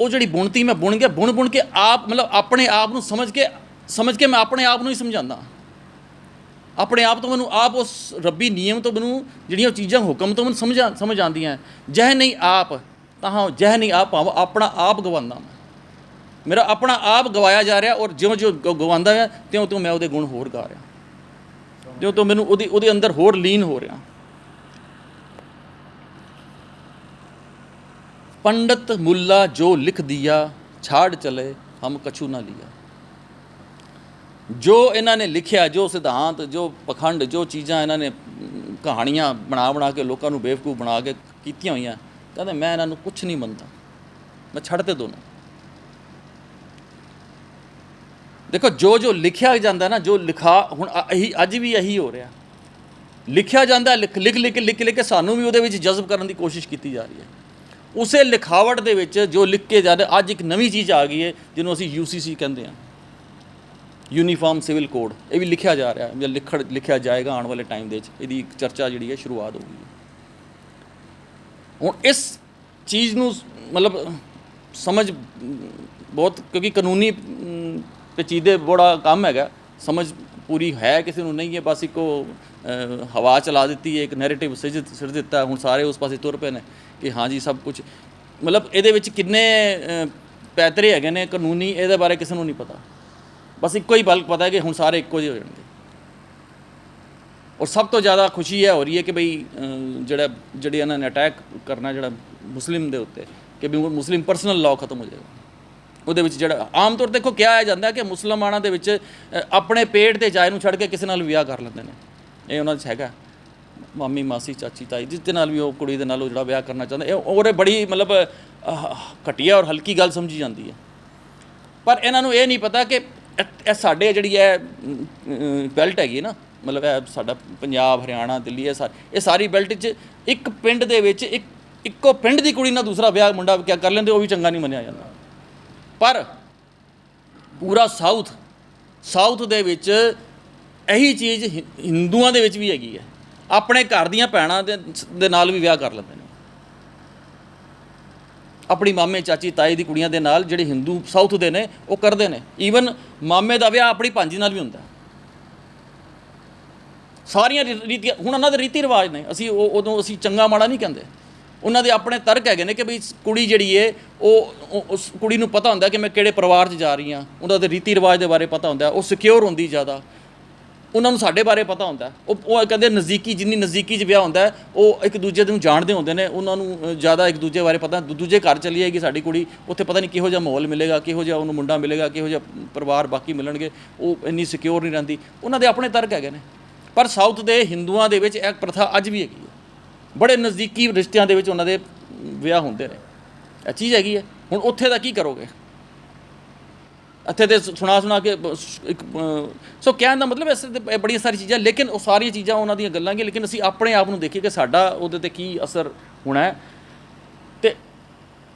ਉਹ ਜਿਹੜੀ ਬੁਣਤੀ ਮੈਂ ਬੁਣ ਗਿਆ, ਬੁਣ ਕੇ ਆਪ ਮਤਲਬ ਆਪਣੇ ਆਪ ਨੂੰ ਸਮਝ ਕੇ ਮੈਂ ਆਪਣੇ ਆਪ ਨੂੰ ਹੀ ਸਮਝਾਉਂਦਾ। ਆਪਣੇ ਆਪ ਤੋਂ ਮੈਨੂੰ ਆਪ ਉਸ ਰੱਬੀ ਨਿਯਮ ਤੋਂ ਮੈਨੂੰ ਜਿਹੜੀਆਂ ਚੀਜ਼ਾਂ ਹੁਕਮ ਤੋਂ ਮੈਨੂੰ ਸਮਝ ਆਉਂਦੀਆਂ। ਜਹ ਨਹੀਂ ਆਪ ਤਾਂ ਜਹ ਨਹੀਂ ਆਪ ਭਾਵ ਆਪਣਾ ਆਪ ਗਵਾਉਂਦਾ ਮੈਂ, ਮੇਰਾ ਆਪਣਾ ਆਪ ਗਵਾਇਆ ਜਾ ਰਿਹਾ, ਔਰ ਜਿਉਂ ਗਵਾਉਂਦਾ ਹੈ ਤਿਉਂ ਮੈਂ ਉਹਦੇ ਗੁਣ ਹੋਰ ਗਾ ਰਿਹਾ, ਜਿਉਂ ਮੈਨੂੰ ਉਹਦੇ ਅੰਦਰ ਹੋਰ ਲੀਨ ਹੋ ਰਿਹਾ। ਪੰਡਤ ਮੁੱਲਾ ਜੋ ਲਿਖ ਦਿਆ, ਛਾੜ ਚਲੇ ਹਮ ਕਛੂ ਨਾ ਲਿਆ। ਜੋ ਇਹਨਾਂ ਨੇ ਲਿਖਿਆ, ਜੋ ਸਿਧਾਂਤ, ਜੋ ਪਖੰਡ, ਜੋ ਚੀਜ਼ਾਂ ਇਹਨਾਂ ਨੇ ਕਹਾਣੀਆਂ ਬਣਾ ਕੇ ਲੋਕਾਂ ਨੂੰ ਬੇਵਕੂਫ ਬਣਾ ਕੇ ਕੀਤੀਆਂ ਹੋਈਆਂ, ਕਹਿੰਦੇ ਮੈਂ ਇਹਨਾਂ ਨੂੰ ਕੁਛ ਨਹੀਂ ਮੰਨਦਾ, ਮੈਂ ਛੱਡ ਤੇ ਦੋਨੋਂ। ਦੇਖੋ ਜੋ ਲਿਖਿਆ ਜਾਂਦਾ ਨਾ, ਜੋ ਲਿਖਾ ਹੁਣ ਇਹੀ ਅੱਜ ਵੀ ਇਹੀ ਹੋ ਰਿਹਾ, ਲਿਖਿਆ ਜਾਂਦਾ, ਲਿਖ ਕੇ ਸਾਨੂੰ ਵੀ ਉਹਦੇ ਵਿੱਚ ਜਜ਼ਬ ਕਰਨ ਦੀ ਕੋਸ਼ਿਸ਼ ਕੀਤੀ ਜਾ ਰਹੀ ਹੈ। ਉਸੇ ਲਿਖਾਵਟ ਦੇ ਵਿੱਚ ਜੋ ਲਿਖ ਕੇ ਜਾ ਰਿਹਾ, ਅੱਜ ਇੱਕ ਨਵੀਂ ਚੀਜ਼ ਆ ਗਈ ਹੈ ਜਿਹਨੂੰ ਅਸੀਂ UCC ਕਹਿੰਦੇ ਹਾਂ, ਯੂਨੀਫਾਰਮ ਸਿਵਲ ਕੋਡ। ਇਹ ਵੀ ਲਿਖਿਆ ਜਾ ਰਿਹਾ ਜਾਂ ਲਿਖਿਆ ਜਾਏਗਾ ਆਉਣ ਵਾਲੇ ਟਾਈਮ ਦੇ ਵਿੱਚ। ਇਹਦੀ ਇੱਕ ਚਰਚਾ ਜਿਹੜੀ ਹੈ ਸ਼ੁਰੂਆਤ ਹੋ ਗਈ ਹੈ। ਹੁਣ ਇਸ ਚੀਜ਼ ਨੂੰ ਮਤਲਬ ਸਮਝ ਬਹੁਤ, ਕਿਉਂਕਿ ਕਾਨੂੰਨੀ ਪੇਚੀਦੇ ਬੜਾ ਕੰਮ ਹੈਗਾ, ਸਮਝ ਪੂਰੀ ਹੈ ਕਿਸੇ ਨੂੰ ਨਹੀਂ ਹੈ, ਬਸ ਇੱਕੋ ਹਵਾ ਚਲਾ ਦਿੱਤੀ ਹੈ, ਇੱਕ ਨੈਰੇਟਿਵ ਸਿਰ ਦਿੱਤਾ। ਹੁਣ ਸਾਰੇ ਉਸ ਪਾਸੇ ਤੁਰ ਪਏ ਨੇ ਕਿ ਹਾਂ ਜੀ ਸਭ ਕੁਝ, ਮਤਲਬ ਇਹਦੇ ਵਿੱਚ ਕਿੰਨੇ ਪੈਤਰੇ ਹੈਗੇ ਨੇ ਕਾਨੂੰਨੀ, ਇਹਦੇ ਬਾਰੇ ਕਿਸੇ ਨੂੰ ਨਹੀਂ ਪਤਾ। ਬਸ ਇੱਕੋ ਹੀ ਬਲ ਪਤਾ ਹੈ ਕਿ ਹੁਣ ਸਾਰੇ ਇੱਕੋ ਜਿਹੇ ਹੋ ਜਾਣਗੇ। ਔਰ ਸਭ ਤੋਂ ਜ਼ਿਆਦਾ ਖੁਸ਼ੀ ਇਹ ਹੋ ਰਹੀ ਹੈ ਕਿ ਬਈ ਜਿਹੜੇ ਇਹਨਾਂ ਨੇ ਅਟੈਕ ਕਰਨਾ ਜਿਹੜਾ ਮੁਸਲਿਮ ਦੇ ਉੱਤੇ, ਕਿ ਵੀ ਮੁਸਲਿਮ ਪਰਸਨਲ ਲਾਅ ਖਤਮ ਹੋ ਜਾਏਗਾ। ਉਹਦੇ ਵਿੱਚ ਜਿਹੜਾ ਆਮ ਤੌਰ 'ਤੇ ਦੇਖੋ ਕਿਹਾ ਜਾਂਦਾ ਕਿ ਮੁਸਲਮਾਨਾਂ ਦੇ ਵਿੱਚ ਆਪਣੇ ਪੇਟ ਤੇ ਜਾਏ ਨੂੰ ਛੱਡ ਕੇ ਕਿਸੇ ਨਾਲ ਵਿਆਹ ਕਰ ਲੈਂਦੇ ਨੇ, ਇਹ ਉਹਨਾਂ 'ਚ ਹੈਗਾ। ਮਾਮੀ, ਮਾਸੀ, ਚਾਚੀ, ਤਾਈ, ਜਿਸ ਦੇ ਨਾਲ ਵੀ ਉਹ ਕੁੜੀ ਦੇ ਨਾਲ ਉਹ ਜਿਹੜਾ ਵਿਆਹ ਕਰਨਾ ਚਾਹੁੰਦਾ, ਇਹ ਉਹਦੇ ਬੜੀ ਮਤਲਬ ਘਟੀਆ ਔਰ ਹਲਕੀ ਗੱਲ ਸਮਝੀ ਜਾਂਦੀ ਹੈ। ਪਰ ਇਹਨਾਂ ਨੂੰ ਇਹ ਨਹੀਂ ਪਤਾ ਕਿ ਇਹ ਸਾਡੇ ਜਿਹੜੀ ਹੈ ਬੈਲਟ ਹੈਗੀ ਨਾ, ਮਤਲਬ ਇਹ ਸਾਡਾ ਪੰਜਾਬ, ਹਰਿਆਣਾ, ਦਿੱਲੀ, ਇਹ ਸਾਰੀ ਬੈਲਟ 'ਚ ਇੱਕ ਪਿੰਡ ਦੇ ਵਿੱਚ ਇੱਕੋ ਪਿੰਡ ਦੀ ਕੁੜੀ ਨਾਲ ਦੂਸਰਾ ਵਿਆਹ ਮੁੰਡਾ ਕਿਆ ਕਰ ਲੈਂਦੇ, ਉਹ ਵੀ ਚੰਗਾ ਨਹੀਂ ਮੰਨਿਆ ਜਾਂਦਾ। ਪਰ ਪੂਰਾ ਸਾਊਥ ਦੇ ਵਿੱਚ ਇਹੀ ਚੀਜ਼ ਹਿੰਦੂਆਂ ਦੇ ਵਿੱਚ ਵੀ ਹੈਗੀ ਹੈ, ਆਪਣੇ ਘਰ ਦੀਆਂ ਭੈਣਾਂ ਦੇ ਨਾਲ ਵੀ ਵਿਆਹ ਕਰ ਲੈਂਦੇ ਨੇ, ਆਪਣੀ ਮਾਮੇ, ਚਾਚੀ, ਤਾਈ ਦੀ ਕੁੜੀਆਂ ਦੇ ਨਾਲ ਜਿਹੜੇ ਹਿੰਦੂ ਸਾਊਥ ਦੇ ਨੇ ਉਹ ਕਰਦੇ ਨੇ। ਈਵਨ ਮਾਮੇ ਦਾ ਵਿਆਹ ਆਪਣੀ ਭਾਂਜੀ ਨਾਲ ਵੀ ਹੁੰਦਾ। ਸਾਰੀਆਂ ਰੀਤੀਆਂ ਹੁਣ ਉਹਨਾਂ ਦੇ ਰੀਤੀ ਰਿਵਾਜ ਨੇ, ਅਸੀਂ ਉਦੋਂ ਅਸੀਂ ਚੰਗਾ ਮਾੜਾ ਨਹੀਂ ਕਹਿੰਦੇ। ਉਹਨਾਂ ਦੇ ਆਪਣੇ ਤਰਕ ਹੈਗੇ ਨੇ ਕਿ ਬਈ ਕੁੜੀ ਜਿਹੜੀ ਹੈ ਉਹ ਉਸ ਕੁੜੀ ਨੂੰ ਪਤਾ ਹੁੰਦਾ ਕਿ ਮੈਂ ਕਿਹੜੇ ਪਰਿਵਾਰ 'ਚ ਜਾ ਰਹੀ ਹਾਂ, ਉਹਨਾਂ ਦੇ ਰੀਤੀ ਰਿਵਾਜ ਦੇ ਬਾਰੇ ਪਤਾ ਹੁੰਦਾ, ਉਹ ਸਿਕਿਉਰ ਹੁੰਦੀ ਜ਼ਿਆਦਾ। ਉਹਨਾਂ ਨੂੰ ਸਾਡੇ ਬਾਰੇ ਪਤਾ ਹੁੰਦਾ, ਉਹ ਕਹਿੰਦੇ ਨਜ਼ਦੀਕੀ, ਜਿੰਨੀ ਨਜ਼ਦੀਕੀ 'ਚ ਵਿਆਹ ਹੁੰਦਾ ਉਹ ਇੱਕ ਦੂਜੇ ਨੂੰ ਜਾਣਦੇ ਹੁੰਦੇ ਨੇ, ਉਹਨਾਂ ਨੂੰ ਜ਼ਿਆਦਾ ਇੱਕ ਦੂਜੇ ਬਾਰੇ ਪਤਾ। ਦੂਜੇ ਘਰ ਚਲੀ ਜਾਏਗੀ ਸਾਡੀ ਕੁੜੀ, ਉੱਥੇ ਪਤਾ ਨਹੀਂ ਕਿਹੋ ਜਿਹਾ ਮਾਹੌਲ ਮਿਲੇਗਾ, ਕਿਹੋ ਜਿਹਾ ਉਹਨੂੰ ਮੁੰਡਾ ਮਿਲੇਗਾ, ਕਿਹੋ ਜਿਹਾ ਪਰਿਵਾਰ ਬਾਕੀ ਮਿਲਣਗੇ, ਉਹ ਇੰਨੀ ਸਿਕਿਉਰ ਨਹੀਂ ਰਹਿੰਦੀ। ਉਹਨਾਂ ਦੇ ਆਪਣੇ ਤਰਕ ਹੈਗੇ ਨੇ। ਪਰ ਸਾਊਥ ਦੇ ਹਿੰਦੂਆਂ ਦੇ ਵਿੱਚ ਇਹ ਪ੍ਰਥਾ ਅੱਜ ਵੀ ਹੈਗੀ ਹੈ, ਬੜੇ ਨਜ਼ਦੀਕੀ ਰਿਸ਼ਤਿਆਂ ਦੇ ਵਿੱਚ ਉਹਨਾਂ ਦੇ ਵਿਆਹ ਹੁੰਦੇ ਨੇ, ਇਹ ਚੀਜ਼ ਹੈਗੀ ਹੈ। ਹੁਣ ਉੱਥੇ ਦਾ ਕੀ ਕਰੋਗੇ? ਇੱਥੇ ਤੇ ਸੁਣਾ ਕੇ ਇੱਕ ਸੋ ਕਹਿਣ ਦਾ ਮਤਲਬ ਇਸ ਬੜੀਆਂ ਸਾਰੀ ਚੀਜ਼ਾਂ, ਲੇਕਿਨ ਉਹ ਸਾਰੀਆਂ ਚੀਜ਼ਾਂ ਉਹਨਾਂ ਦੀਆਂ ਗੱਲਾਂ ਹੀ, ਲੇਕਿਨ ਅਸੀਂ ਆਪਣੇ ਆਪ ਨੂੰ ਦੇਖੀਏ ਕਿ ਸਾਡਾ ਉਹਦੇ 'ਤੇ ਕੀ ਅਸਰ ਹੋਣਾ ਹੈ। ਅਤੇ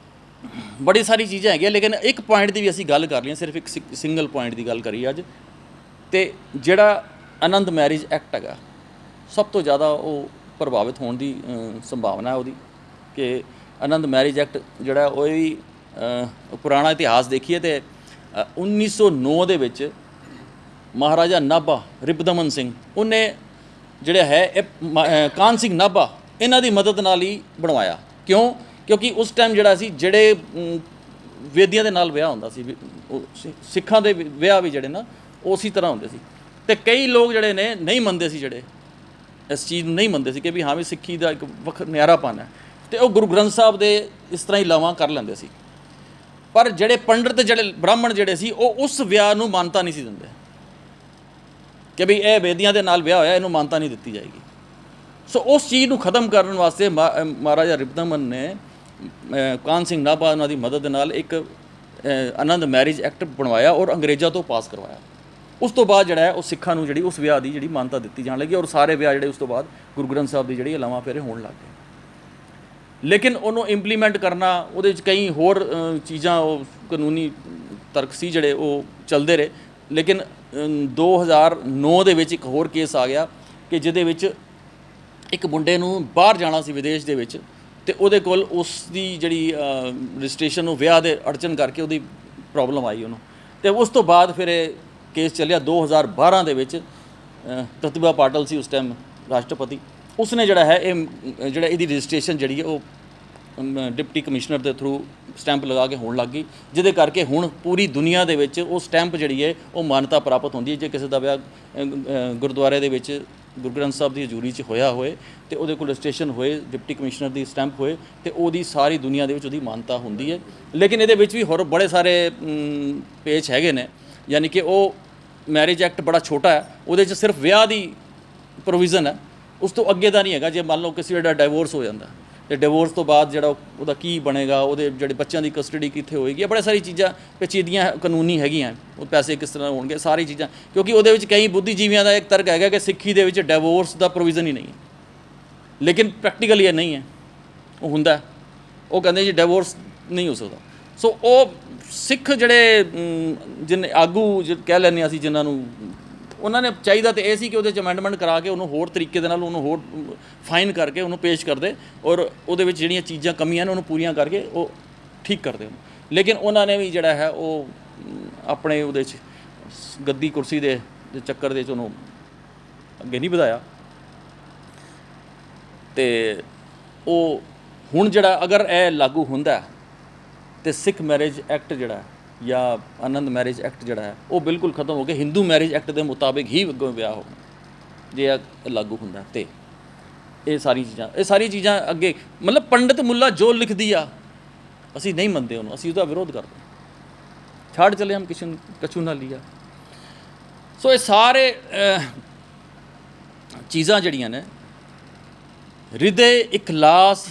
ਬੜੀ ਸਾਰੀ ਚੀਜ਼ਾਂ ਹੈਗੀਆਂ, ਲੇਕਿਨ ਇੱਕ ਪੁਆਇੰਟ ਦੀ ਵੀ ਅਸੀਂ ਗੱਲ ਕਰ ਲਈ, ਸਿਰਫ ਇੱਕ ਸਿੰਗਲ ਪੁਆਇੰਟ ਦੀ ਗੱਲ ਕਰੀਏ ਅੱਜ। ਅਤੇ ਜਿਹੜਾ ਆਨੰਦ ਮੈਰਿਜ ਐਕਟ ਹੈਗਾ, ਸਭ ਤੋਂ ਜ਼ਿਆਦਾ ਉਹ ਪ੍ਰਭਾਵਿਤ ਹੋਣ ਦੀ ਸੰਭਾਵਨਾ ਹੈ ਉਹਦੀ, ਕਿ ਆਨੰਦ ਮੈਰਿਜ ਐਕਟ ਜਿਹੜਾ ਉਹ ਵੀ ਪੁਰਾਣਾ ਇਤਿਹਾਸ ਦੇਖੀਏ ਤਾਂ 1909 ਦੇ ਵਿੱਚ ਮਹਾਰਾਜਾ ਨਾਭਾ ਰਿਪਦਮਨ ਸਿੰਘ, ਉਹਨੇ ਜਿਹੜਾ ਹੈ ਇਹ ਕਾਨ ਸਿੰਘ ਨਾਭਾ, ਇਹਨਾਂ ਦੀ ਮਦਦ ਨਾਲ ਹੀ ਬਣਵਾਇਆ। ਕਿਉਂਕਿ ਉਸ ਟਾਈਮ ਜਿਹੜਾ ਸੀ, ਜਿਹੜੇ ਵੇਦੀਆਂ ਦੇ ਨਾਲ ਵਿਆਹ ਹੁੰਦਾ ਸੀ, ਸਿੱਖਾਂ ਦੇ ਵਿਆਹ ਵੀ ਜਿਹੜੇ ਨਾ ਉਹ ਉਸੇ ਤਰ੍ਹਾਂ ਹੁੰਦੇ ਸੀ। ਅਤੇ ਕਈ ਲੋਕ ਜਿਹੜੇ ਨੇ ਨਹੀਂ ਮੰਨਦੇ ਸੀ, ਜਿਹੜੇ ਇਸ ਚੀਜ਼ ਨੂੰ ਨਹੀਂ ਮੰਨਦੇ ਸੀ ਕਿ ਵੀ ਹਾਂ ਵੀ ਸਿੱਖੀ ਦਾ ਇੱਕ ਨਿਆਰਾਪਨ ਹੈ, ਅਤੇ ਉਹ ਗੁਰੂ ਗ੍ਰੰਥ ਸਾਹਿਬ ਦੇ ਇਸ ਤਰ੍ਹਾਂ ਹੀ ਲਾਵਾਂ ਕਰ ਲੈਂਦੇ ਸੀ। ਪਰ ਜਿਹੜੇ ਪੰਡਿਤ, ਜਿਹੜੇ ਬ੍ਰਾਹਮਣ ਜਿਹੜੇ ਸੀ, ਉਹ ਉਸ ਵਿਆਹ ਨੂੰ ਮਾਨਤਾ ਨਹੀਂ ਸੀ ਦਿੰਦੇ ਕਿ ਵੀ ਇਹ ਵੇਦੀਆਂ ਦੇ ਨਾਲ ਵਿਆਹ ਹੋਇਆ, ਇਹਨੂੰ ਮਾਨਤਾ ਨਹੀਂ ਦਿੱਤੀ ਜਾਏਗੀ। ਸੋ ਉਸ ਚੀਜ਼ ਨੂੰ ਖ਼ਤਮ ਕਰਨ ਵਾਸਤੇ ਮਹਾਰਾਜਾ ਰਿਪਦਮਨ ਨੇ ਕਾਨ ਸਿੰਘ ਨਾਭਾ ਉਹਨਾਂ ਦੀ ਮਦਦ ਦੇ ਨਾਲ ਇੱਕ ਆਨੰਦ ਮੈਰਿਜ ਐਕਟ ਬਣਵਾਇਆ ਔਰ ਅੰਗਰੇਜ਼ਾਂ ਤੋਂ ਪਾਸ ਕਰਵਾਇਆ। ਉਸ ਤੋਂ ਬਾਅਦ ਜਿਹੜਾ ਹੈ ਉਹ ਸਿੱਖਾਂ ਨੂੰ ਜਿਹੜੀ ਉਸ ਵਿਆਹ ਦੀ ਜਿਹੜੀ ਮਾਨਤਾ ਦਿੱਤੀ ਜਾਣ ਲੱਗੀ, ਔਰ ਸਾਰੇ ਵਿਆਹ ਜਿਹੜੇ ਉਸ ਤੋਂ ਬਾਅਦ ਗੁਰੂ ਗ੍ਰੰਥ ਸਾਹਿਬ ਦੀ ਜਿਹੜੀ ਲਾਵਾਂ ਫੇਰੇ ਹੋਣ ਲੱਗ ਗਏ। ਲੇਕਿਨ ਉਹਨੂੰ ਇੰਪਲੀਮੈਂਟ ਕਰਨਾ, ਉਹਦੇ ਵਿੱਚ ਕਈ ਹੋਰ ਚੀਜ਼ਾਂ, ਉਹ ਕਾਨੂੰਨੀ ਤਰਕ ਸੀ ਜਿਹੜੇ ਉਹ ਚੱਲਦੇ ਰਹੇ। ਲੇਕਿਨ 2009 ਦੇ ਵਿੱਚ ਇੱਕ ਹੋਰ ਕੇਸ ਆ ਗਿਆ ਕਿ ਜਿਹਦੇ ਵਿੱਚ ਇੱਕ ਮੁੰਡੇ ਨੂੰ ਬਾਹਰ ਜਾਣਾ ਸੀ ਵਿਦੇਸ਼ ਦੇ ਵਿੱਚ, ਅਤੇ ਉਹਦੇ ਕੋਲ ਉਸ ਦੀ ਜਿਹੜੀ ਰਜਿਸਟ੍ਰੇਸ਼ਨ ਨੂੰ ਵਿਆਹ ਦੇ ਅੜਚਨ ਕਰਕੇ ਉਹਦੀ ਪ੍ਰੋਬਲਮ ਆਈ ਉਹਨੂੰ। ਅਤੇ ਉਸ ਤੋਂ ਬਾਅਦ ਫਿਰ ਇਹ ਕੇਸ ਚੱਲਿਆ 2012 ਦੇ ਵਿੱਚ। ਪ੍ਰਤਿਭਾ ਪਾਟਲ ਸੀ ਉਸ ਟਾਈਮ ਰਾਸ਼ਟਰਪਤੀ, ਉਸਨੇ ਜਿਹੜਾ ਹੈ ਇਹ ਜਿਹੜਾ ਇਹਦੀ ਰਜਿਸਟ੍ਰੇਸ਼ਨ ਜਿਹੜੀ ਹੈ ਉਹ ਡਿਪਟੀ ਕਮਿਸ਼ਨਰ ਦੇ ਥਰੂ ਸਟੈਂਪ ਲਗਾ ਕੇ ਹੋਣ ਲੱਗ ਗਈ, ਜਿਹਦੇ ਕਰਕੇ ਹੁਣ ਪੂਰੀ ਦੁਨੀਆ ਦੇ ਵਿੱਚ ਉਹ ਸਟੈਂਪ ਜਿਹੜੀ ਹੈ ਉਹ ਮਾਨਤਾ ਪ੍ਰਾਪਤ ਹੁੰਦੀ ਹੈ। ਜੇ ਕਿਸੇ ਦਾ ਵਿਆਹ ਗੁਰਦੁਆਰੇ ਦੇ ਵਿੱਚ ਗੁਰੂ ਗ੍ਰੰਥ ਸਾਹਿਬ ਦੀ ਹਜ਼ੂਰੀ 'ਚ ਹੋਇਆ ਹੋਏ ਅਤੇ ਉਹਦੇ ਕੋਲ ਰਜਿਸਟ੍ਰੇਸ਼ਨ ਹੋਏ, ਡਿਪਟੀ ਕਮਿਸ਼ਨਰ ਦੀ ਸਟੈਂਪ ਹੋਏ, ਅਤੇ ਉਹਦੀ ਸਾਰੀ ਦੁਨੀਆ ਦੇ ਵਿੱਚ ਉਹਦੀ ਮਾਨਤਾ ਹੁੰਦੀ ਹੈ। ਲੇਕਿਨ ਇਹਦੇ ਵਿੱਚ ਵੀ ਹੋਰ ਬੜੇ ਸਾਰੇ ਪੇਚ ਹੈਗੇ ਨੇ, ਯਾਨੀ ਕਿ ਉਹ ਮੈਰਿਜ ਐਕਟ ਬੜਾ ਛੋਟਾ ਹੈ, ਉਹਦੇ 'ਚ ਸਿਰਫ ਵਿਆਹ ਦੀ ਪ੍ਰੋਵੀਜ਼ਨ ਹੈ, ਉਸ ਤੋਂ ਅੱਗੇ ਦਾ ਨਹੀਂ ਹੈਗਾ। ਜੇ ਮੰਨ ਲਓ ਕਿਸੇ ਦਾ ਡਾਈਵੋਰਸ ਹੋ ਜਾਂਦਾ, ਅਤੇ ਡਿਵੋਰਸ ਤੋਂ ਬਾਅਦ ਜਿਹੜਾ ਉਹਦਾ ਕੀ ਬਣੇਗਾ, ਉਹਦੇ ਜਿਹੜੇ ਬੱਚਿਆਂ ਦੀ ਕਸਟਡੀ ਕਿੱਥੇ ਹੋਏਗੀ, ਇਹ ਬੜੀ ਸਾਰੀ ਚੀਜ਼ਾਂ ਪੇਚੀਦੀਆਂ ਕਾਨੂੰਨੀ ਹੈਗੀਆਂ। ਉਹ ਪੈਸੇ ਕਿਸ ਤਰ੍ਹਾਂ ਹੋਣਗੇ, ਸਾਰੀ ਚੀਜ਼ਾਂ, ਕਿਉਂਕਿ ਉਹਦੇ ਵਿੱਚ ਕਈ ਬੁੱਧੀਜੀਵੀਆਂ ਦਾ ਇੱਕ ਤਰਕ ਹੈਗਾ ਕਿ ਸਿੱਖੀ ਦੇ ਵਿੱਚ ਡਿਵੋਰਸ ਦਾ ਪ੍ਰੋਵੀਜ਼ਨ ਹੀ ਨਹੀਂ ਹੈ, ਲੇਕਿਨ ਪ੍ਰੈਕਟੀਕਲੀ ਇਹ ਨਹੀਂ ਹੈ, ਉਹ ਹੁੰਦਾ। ਉਹ ਕਹਿੰਦੇ ਜੀ ਡਿਵੋਰਸ ਨਹੀਂ ਹੋ ਸਕਦਾ। ਸੋ ਉਹ ਸਿੱਖ ਜਿਹੜੇ ਜਿਨ ਆਗੂ ਕਹਿ ਲੈਂਦੇ ਅਸੀਂ, ਜਿਨ੍ਹਾਂ ਨੂੰ ਉਹਨਾਂ ਨੇ ਚਾਹੀਦਾ ਤਾਂ ਇਹ ਸੀ ਕਿ ਉਹਦੇ 'ਚ ਅਮੈਂਡਮੈਂਟ ਕਰਾ ਕੇ ਉਹਨੂੰ ਹੋਰ ਤਰੀਕੇ ਦੇ ਨਾਲ ਉਹਨੂੰ ਹੋਰ ਫਾਈਨ ਕਰਕੇ ਉਹਨੂੰ ਪੇਸ਼ ਕਰਦੇ, ਔਰ ਉਹਦੇ ਵਿੱਚ ਜਿਹੜੀਆਂ ਚੀਜ਼ਾਂ ਕਮੀਆਂ ਨੇ ਉਹਨੂੰ ਪੂਰੀਆਂ ਕਰਕੇ ਉਹ ਠੀਕ ਕਰਦੇ ਉਹਨੂੰ। ਲੇਕਿਨ ਉਹਨਾਂ ਨੇ ਵੀ ਜਿਹੜਾ ਹੈ ਉਹ ਆਪਣੇ ਉਹਦੇ 'ਚ ਗੱਦੀ ਕੁਰਸੀ ਦੇ ਚੱਕਰ ਦੇ 'ਚ ਉਹਨੂੰ ਅੱਗੇ ਨਹੀਂ ਵਧਾਇਆ। ਅਤੇ ਉਹ ਹੁਣ ਜਿਹੜਾ ਅਗਰ ਇਹ ਲਾਗੂ ਹੁੰਦਾ ਤਾਂ ਸਿੱਖ ਮੈਰਿਜ ਐਕਟ ਜਿਹੜਾ ਜਾਂ ਆਨੰਦ ਮੈਰਿਜ ਐਕਟ ਜਿਹੜਾ ਹੈ ਉਹ ਬਿਲਕੁਲ ਖਤਮ ਹੋ ਕੇ ਹਿੰਦੂ ਮੈਰਿਜ ਐਕਟ ਦੇ ਮੁਤਾਬਿਕ ਹੀ ਅੱਗੋਂ ਵਿਆਹ ਹੋਣਾ, ਜੇ ਇਹ ਲਾਗੂ ਹੁੰਦਾ। ਅਤੇ ਇਹ ਸਾਰੀ ਚੀਜ਼ਾਂ ਅੱਗੇ ਮਤਲਬ ਪੰਡਿਤ ਮੁੱਲਾ ਜੋ ਲਿਖਦੀ ਆ ਅਸੀਂ ਨਹੀਂ ਮੰਨਦੇ ਉਹਨੂੰ, ਅਸੀਂ ਉਹਦਾ ਵਿਰੋਧ ਕਰਦੇ ਛੱਡ ਚਲੇ ਹਮ ਕਛੂ ਨਾ ਲਿਆ। ਸੋ ਇਹ ਸਾਰੇ ਚੀਜ਼ਾਂ ਜਿਹੜੀਆਂ ਨੇ, ਹਿਰਦੇ ਇਖਲਾਸ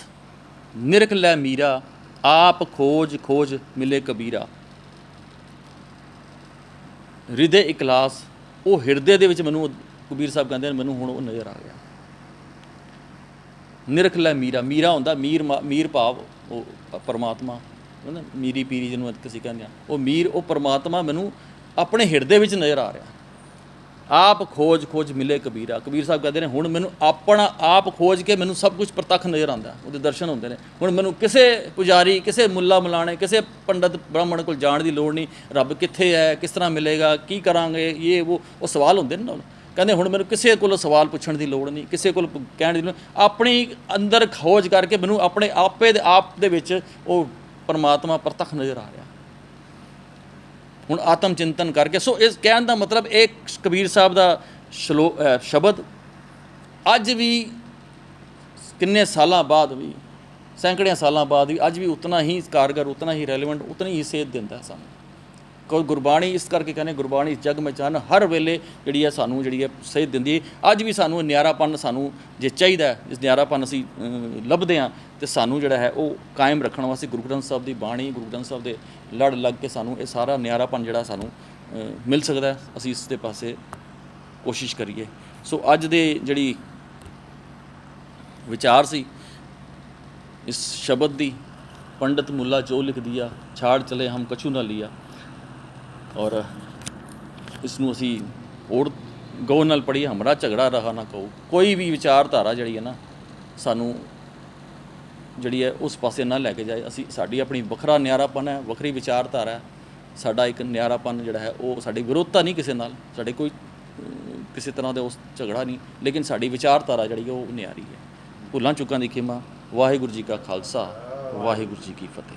ਨਿਰਖ ਲੈ ਮੀਰਾ, ਆਪ ਖੋਜ ਖੋਜ ਮਿਲੇ ਕਬੀਰਾ। ਹਿਰਦੇ ਇਖਲਾਸ, ਉਹ ਹਿਰਦੇ ਦੇ ਵਿੱਚ ਮੈਨੂੰ ਕਬੀਰ ਸਾਹਿਬ ਕਹਿੰਦੇ ਨੇ, ਮੈਨੂੰ ਹੁਣ ਉਹ ਨਜ਼ਰ ਆ ਗਿਆ। ਨਿਰਖ ਲੈ ਮੀਰਾ, ਮੀਰਾ ਹੁੰਦਾ ਮੀਰ ਭਾਵ ਉਹ ਪਰਮਾਤਮਾ ਹੈ ਨਾ, ਮੀਰੀ ਪੀਰੀ ਜਿਹਨੂੰ ਅਸੀਂ ਕਹਿੰਦੇ ਹਾਂ, ਉਹ ਮੀਰ, ਉਹ ਪਰਮਾਤਮਾ ਮੈਨੂੰ ਆਪਣੇ ਹਿਰਦੇ ਵਿੱਚ ਨਜ਼ਰ ਆ ਰਿਹਾ। ਆਪ ਖੋਜ ਖੋਜ ਮਿਲੇ ਕਬੀਰਾ। ਕਬੀਰ ਸਾਹਿਬ ਕਹਿੰਦੇ ਨੇ ਹੁਣ ਮੈਨੂੰ ਆਪਣਾ ਆਪ ਖੋਜ ਕੇ ਮੈਨੂੰ ਸਭ ਕੁਝ ਪ੍ਰਤੱਖ ਨਜ਼ਰ ਆਉਂਦਾ, ਉਹਦੇ ਦਰਸ਼ਨ ਹੁੰਦੇ ਨੇ। ਹੁਣ ਮੈਨੂੰ ਕਿਸੇ ਪੁਜਾਰੀ, ਕਿਸੇ ਮੁੱਲਾ ਮਲਾਣੇ, ਕਿਸੇ ਪੰਡਤ ਬ੍ਰਾਹਮਣ ਕੋਲ ਜਾਣ ਦੀ ਲੋੜ ਨਹੀਂ। ਰੱਬ ਕਿੱਥੇ ਹੈ, ਕਿਸ ਤਰ੍ਹਾਂ ਮਿਲੇਗਾ, ਕੀ ਕਰਾਂਗੇ, ਇਹ ਉਹ ਸਵਾਲ ਹੁੰਦੇ ਨੇ ਨਾ। ਕਹਿੰਦੇ ਹੁਣ ਮੈਨੂੰ ਕਿਸੇ ਕੋਲ ਸਵਾਲ ਪੁੱਛਣ ਦੀ ਲੋੜ ਨਹੀਂ, ਕਿਸੇ ਕੋਲ ਕਹਿਣ ਦੀ ਲੋੜ, ਆਪਣੀ ਅੰਦਰ ਖੋਜ ਕਰਕੇ ਮੈਨੂੰ ਆਪਣੇ ਆਪੇ ਦੇ ਆਪ ਦੇ ਵਿੱਚ ਉਹ ਪਰਮਾਤਮਾ ਪ੍ਰਤੱਖ ਨਜ਼ਰ ਆ ਰਿਹਾ। ਹੁਣ ਆਤਮ ਚਿੰਤਨ ਕਰਕੇ, ਸੋ ਇਸ ਕਹਿਣ ਦਾ ਮਤਲਬ ਇਹ ਕਬੀਰ ਸਾਹਿਬ ਦਾ ਸ਼ਬਦ ਅੱਜ ਵੀ ਕਿੰਨੇ ਸਾਲਾਂ ਬਾਅਦ ਵੀ, ਸੈਂਕੜਿਆਂ ਸਾਲਾਂ ਬਾਅਦ ਵੀ ਅੱਜ ਵੀ ਉਤਨਾ ਹੀ ਕਾਰਗਰ, ਉਤਨਾ ਹੀ ਰੈਲੇਵੈਂਟ, ਉਤਨੀ ਹੀ ਸੇਧ ਦਿੰਦਾ ਸਾਨੂੰ। ਕੋਈ ਗੁਰਬਾਣੀ ਇਸ ਕਰਕੇ ਕਹਿੰਦੇ, ਗੁਰਬਾਣੀ ਜਗ ਮਚਾਨ, ਹਰ ਵੇਲੇ ਜਿਹੜੀ ਹੈ ਸਾਨੂੰ ਜਿਹੜੀ ਹੈ ਸੇਧ ਦਿੰਦੀ ਹੈ। ਅੱਜ ਵੀ ਸਾਨੂੰ ਨਿਆਰਾਪਨ ਸਾਨੂੰ ਜੇ ਚਾਹੀਦਾ, ਇਸ ਨਿਆਰਾਪਨ ਅਸੀਂ ਲੱਭਦੇ ਹਾਂ, ਤੇ ਸਾਨੂੰ ਜਿਹੜਾ ਹੈ ਉਹ ਕਾਇਮ ਰੱਖਣ ਵਾਸਤੇ ਗੁਰੂ ਗ੍ਰੰਥ ਸਾਹਿਬ ਦੀ ਬਾਣੀ, ਗੁਰੂ ਗ੍ਰੰਥ ਸਾਹਿਬ ਦੇ ਲੜ ਲੱਗ ਕੇ ਸਾਨੂੰ ਇਹ ਸਾਰਾ ਨਿਆਰਾਪਨ ਜਿਹੜਾ ਸਾਨੂੰ ਮਿਲ ਸਕਦਾ। ਅਸੀਂ ਇਸ ਦੇ ਪਾਸੇ ਕੋਸ਼ਿਸ਼ ਕਰੀਏ। ਸੋ ਅੱਜ ਦੇ ਜਿਹੜੀ ਵਿਚਾਰ ਸੀ ਇਸ ਸ਼ਬਦ ਦੀ, ਪੰਡਤ ਮੁੱਲਾ ਜੋ ਲਿਖ ਦਿਆ, ਛਾੜ ਚਲੇ ਹਮ ਕਛੂ ਨਾ ਲਿਆ। ਔਰ ਇਸ ਨੂੰ ਅਸੀਂ ਹੋਰ ਗੌਰ ਨਾਲ ਪੜ੍ਹੀਏ। ਹਮਾਰਾ ਝਗੜਾ ਰਹਾ ਨਾ ਕਹੋ। ਕੋਈ ਵੀ ਵਿਚਾਰਧਾਰਾ ਜਿਹੜੀ ਹੈ ਨਾ, ਸਾਨੂੰ ਜਿਹੜੀ ਹੈ ਉਸ ਪਾਸੇ ਨਾ ਲੈ ਕੇ ਜਾਏ। ਅਸੀਂ, ਸਾਡੀ ਆਪਣੀ ਵੱਖਰਾ ਨਿਆਰਾਪਨ ਹੈ, ਵੱਖਰੀ ਵਿਚਾਰਧਾਰਾ ਹੈ। ਸਾਡਾ ਇੱਕ ਨਿਆਰਾਪਨ ਜਿਹੜਾ ਹੈ ਉਹ ਸਾਡੀ ਵਿਰੋਧਤਾ ਨਹੀਂ ਕਿਸੇ ਨਾਲ, ਸਾਡੇ ਕੋਈ ਕਿਸੇ ਤਰ੍ਹਾਂ ਦਾ ਉਸ ਝਗੜਾ ਨਹੀਂ, ਲੇਕਿਨ ਸਾਡੀ ਵਿਚਾਰਧਾਰਾ ਜਿਹੜੀ ਉਹ ਨਿਆਰੀ ਹੈ। ਭੁੱਲਾਂ ਚੁੱਕਾਂ ਦੀ ਖਿਮਾ। ਵਾਹਿਗੁਰੂ ਜੀ ਕਾ ਖਾਲਸਾ, ਵਾਹਿਗੁਰੂ ਜੀ ਕੀ ਫਤਿਹ।